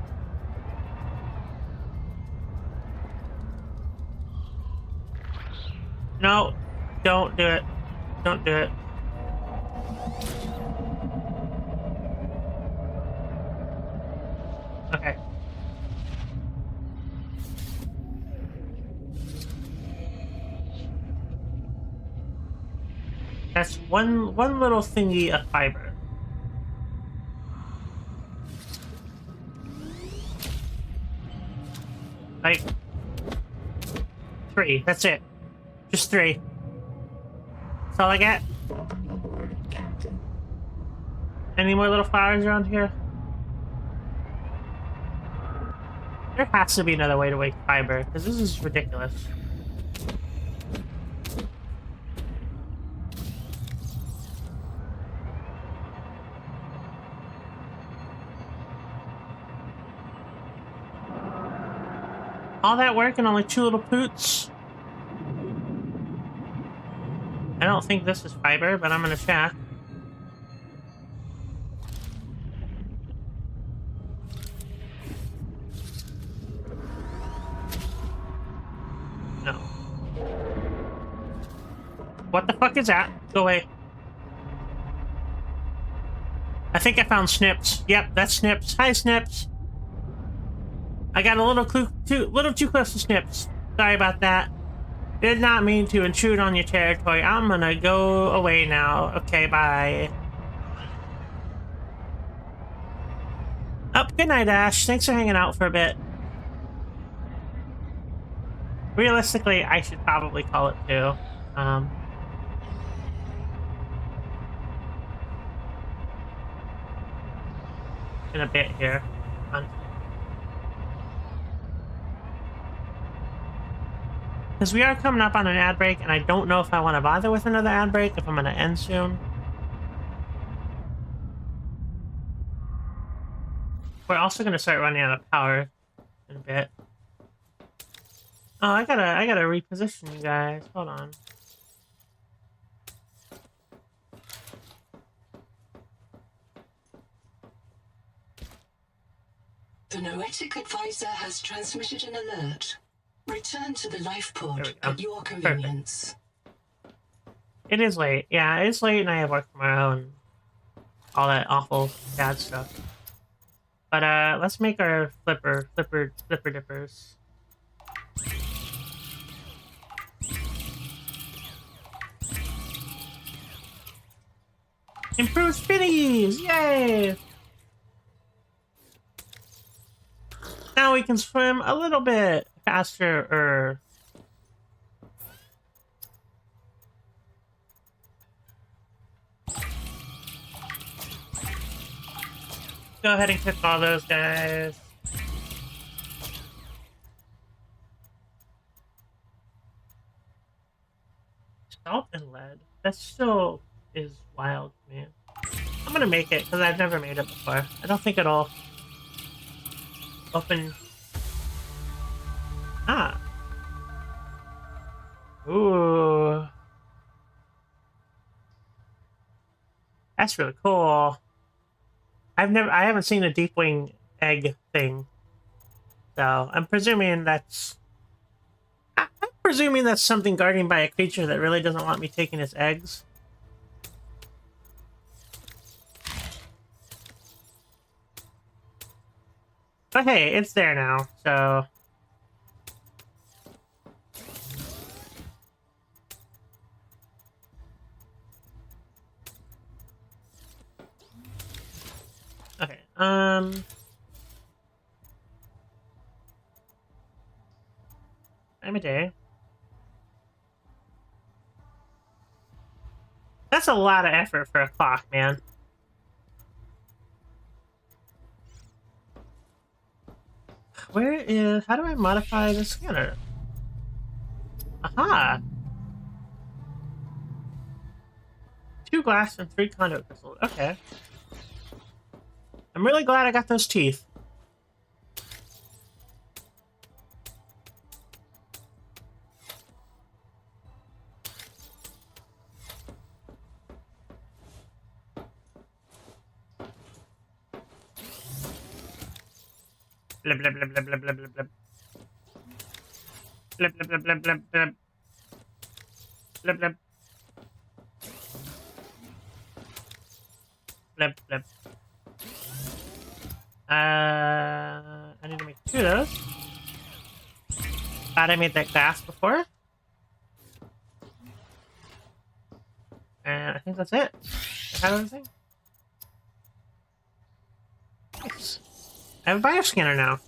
No, don't do it. Don't do it. Okay. That's one little thingy of fiber. Like 3. That's it. Just 3. That's all I get. Welcome aboard, Captain. Any more little flowers around here? There has to be another way to make fiber, because this is ridiculous. All that work and only 2 little poots? I don't think this is fiber, but I'm gonna check. No. What the fuck is that? Go away. I think I found Snips. Yep, that's Snips. Hi, Snips. I got a little too close to Snips. Sorry about that. Did not mean to intrude on your territory. I'm gonna go away now. Okay, bye. Oh, good night, Ash. Thanks for hanging out for a bit. Realistically, I should probably call it 2. In a bit here. Because we are coming up on an ad break, and I don't know if I want to bother with another ad break, if I'm going to end soon. We're also going to start running out of power in a bit. Oh, I gotta reposition you guys. Hold on. The Noetic advisor has transmitted an alert. Return to the life pod at your convenience. Perfect. It is late. Yeah, it's late and I have work tomorrow and all that awful bad stuff. But let's make our flipper dippers. Improved spinnies! Yay! Now we can swim a little bit faster. Go ahead and cook all those guys. Salt and lead. That still is wild, man. I'm gonna make it because I've never made it before. I don't think it'll open. Ah. Ooh. That's really cool. I haven't seen a deep wing egg thing. So I'm presuming that's something guarded by a creature that really doesn't want me taking its eggs. But hey, it's there now, so... Okay, time of day. That's a lot of effort for a clock, man. How do I modify the scanner? Aha! 2 glass and 3 conduit crystals. Okay. I'm really glad I got those teeth. Blub, blub, blub, blub, blub, blub, blub, blub. Blub, blub, blub, blub, blub, blub. Blub, blub. Blub, blub. I need to make 2 of those. Glad I made that glass before. And I think that's it. I have everything. Nice. I have a bioscanner now.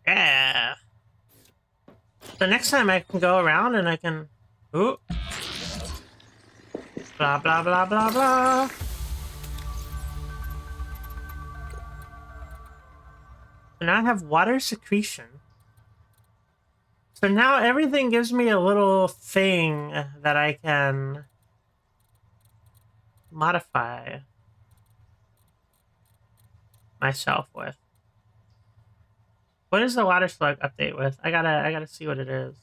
Yeah. So next time I can go around and I can... Ooh. Blah, blah, blah, blah, blah. So now I have water secretion. So now everything gives me a little thing that I can modify myself with. What is the water slug update with? I gotta see what it is.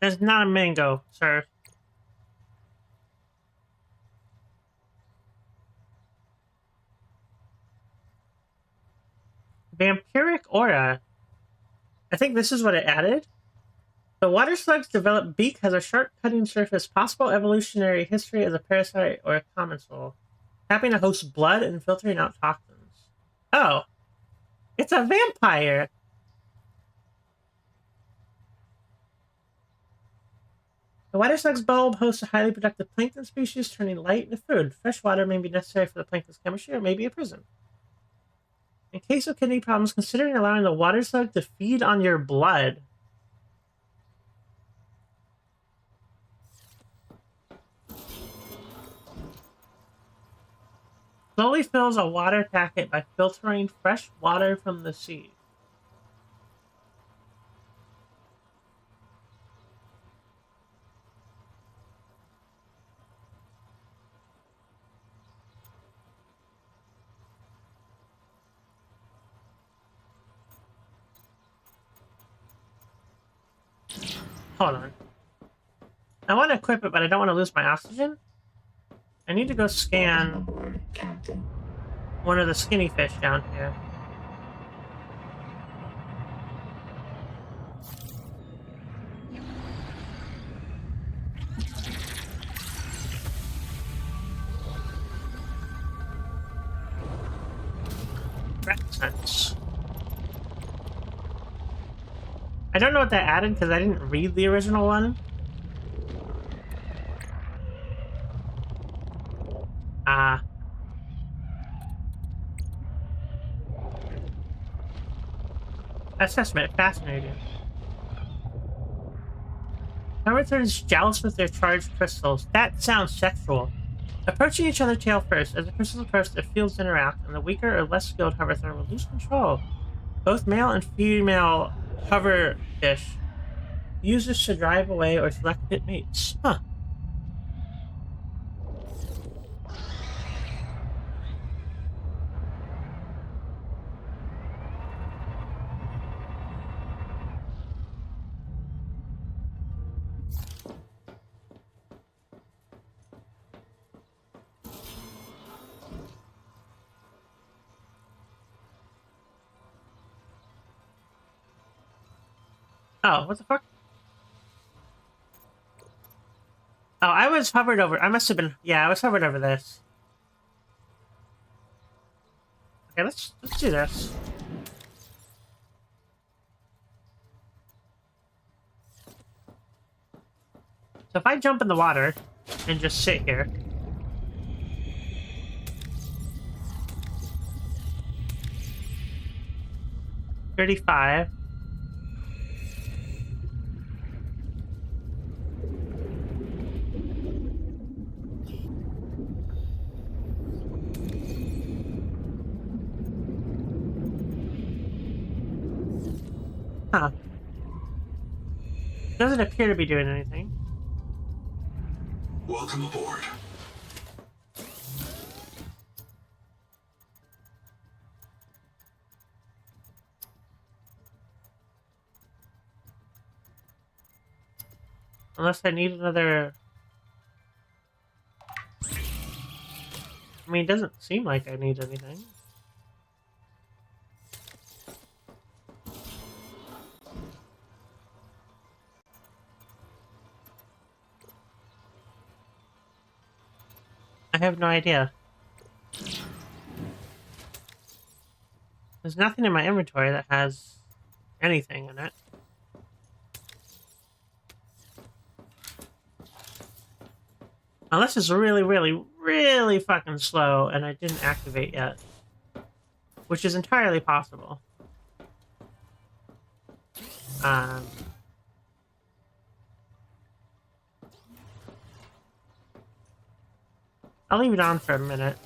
There's not a mango, sir. Vampiric aura. I think this is what it added. The water slug's developed beak has a sharp cutting surface, possible evolutionary history as a parasite or a commensal, tapping to host blood and filtering out toxins. Oh, it's a vampire! The water slug's bulb hosts a highly productive plankton species, turning light into food. Fresh water may be necessary for the plankton's chemistry or may be a prison. In case of kidney problems, considering allowing the water slug to feed on your blood. Slowly fills a water packet by filtering fresh water from the sea. Hold on. I want to equip it, but I don't want to lose my oxygen. I need to go scan one of the skinny fish down here. Sense. I don't know what that added because I didn't read the original one. Assessment, fascinating. Counterturns joust with their charged crystals. That sounds sexual. Approaching each other tail first. As the crystals approach, their fields interact, and the weaker or less skilled hoverthorn will lose control. Both male and female hover fish use this to drive away or select pit mates. Huh. Oh, what the fuck? Oh, I was hovered over. I must have been. Yeah, I was hovered over this. Okay, let's do this. So if I jump in the water and just sit here. $35. Huh. Doesn't appear to be doing anything. Welcome aboard. Unless I need another... I mean, it doesn't seem like I need anything. I have no idea. There's nothing in my inventory that has anything in it. Unless it's really, really, really fucking slow and I didn't activate yet. Which is entirely possible. I'll leave it on for a minute.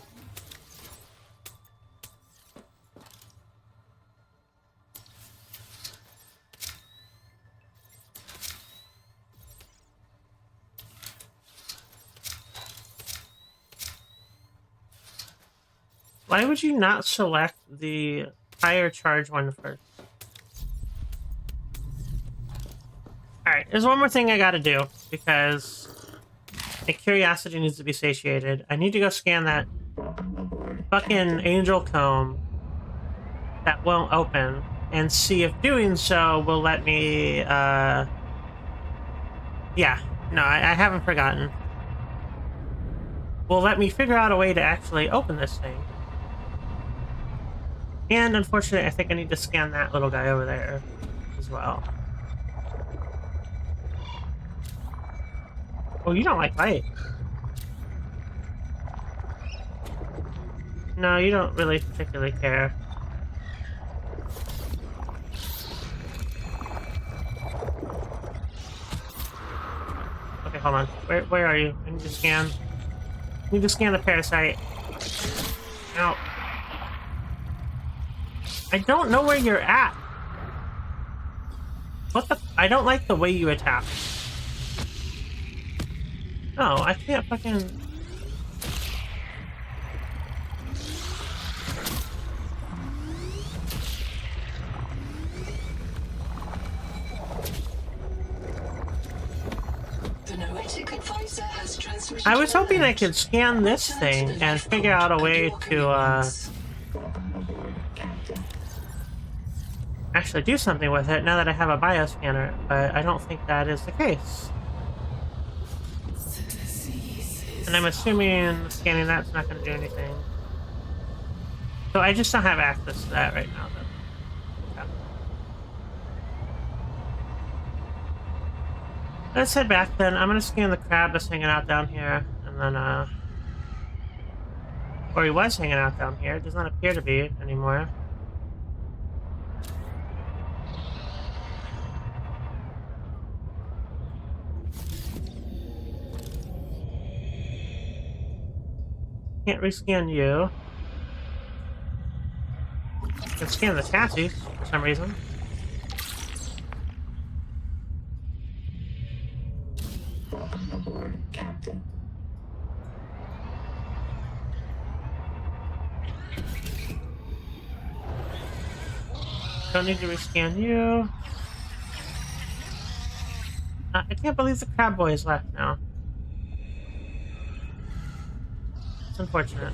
Why would you not select the higher charge one first? Alright, there's one more thing I gotta do, because my curiosity needs to be satiated. I need to go scan that fucking angel comb that won't open, and see if doing so will let me, yeah. No, I haven't forgotten. Will let me figure out a way to actually open this thing. And unfortunately, I think I need to scan that little guy over there as well. Oh, you don't like light. No, you don't really particularly care. Okay, hold on. Where are you? I need to scan. I need to scan the parasite. Ow. I don't know where you're at. What the? I don't like the way you attack. No, I can't fucking... I was hoping I could scan this thing and figure out a way to, actually do something with it now that I have a bioscanner, but I don't think that is the case. And I'm assuming scanning that's not going to do anything. So I just don't have access to that right now, though. Okay. Let's head back then. I'm going to scan the crab that's hanging out down here, and then, or he was hanging out down here. It does not appear to be anymore. Can't rescan you. I can scan the chassis for some reason. Don't need to rescan you. I can't believe the crab boy is left now. It's unfortunate.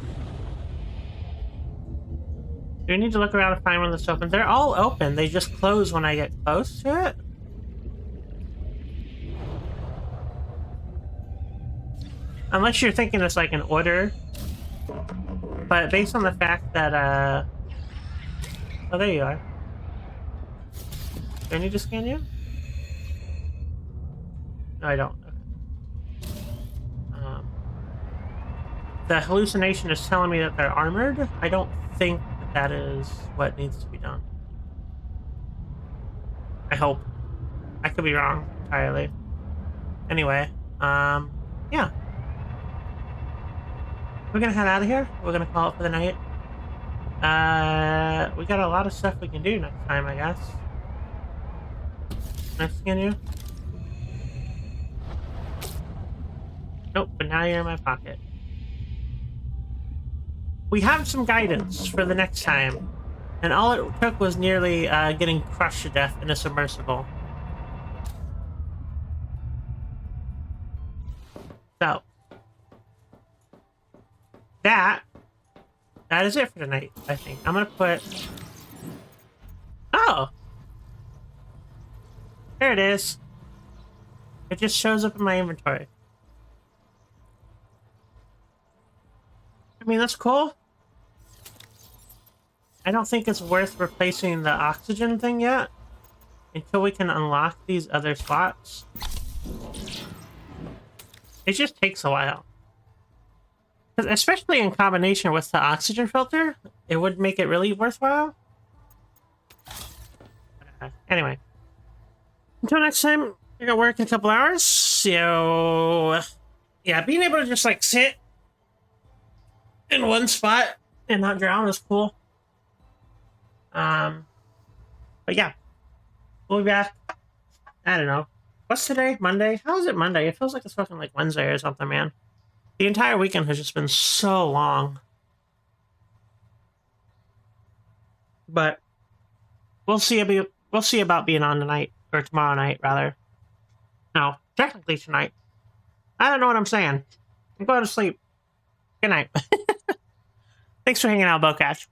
Do we need to look around to find one that's open? They're all open. They just close when I get close to it. Unless you're thinking it's like an order. But based on the fact that, oh, there you are. Do I need to scan you? No, I don't. Okay. The hallucination is telling me that they're armored. I don't think that is what needs to be done. I hope. I could be wrong entirely. Anyway, yeah. We're gonna head out of here. We're gonna call it for the night. We got a lot of stuff we can do next time, I guess. Can I scan you? Nope, but now you're in my pocket. We have some guidance for the next time, and all it took was nearly getting crushed to death in a submersible. So, that is it for tonight, I think. I'm gonna put... Oh! There it is. It just shows up in my inventory. I mean, that's cool. I don't think it's worth replacing the oxygen thing yet until we can unlock these other slots. It just takes a while. Especially in combination with the oxygen filter, it would make it really worthwhile. Anyway. Until next time, I gotta work in a couple hours, so... Yeah, being able to just, like, sit in one spot and not drown is cool. But yeah. We'll be back. I don't know. What's today? Monday? How is it Monday? It feels like it's fucking, like, Wednesday or something, man. The entire weekend has just been so long. But we'll see about being on tonight, or tomorrow night, rather. No, technically tonight. I don't know what I'm saying. I'm going to sleep. Good night. Thanks for hanging out, Bowcatch.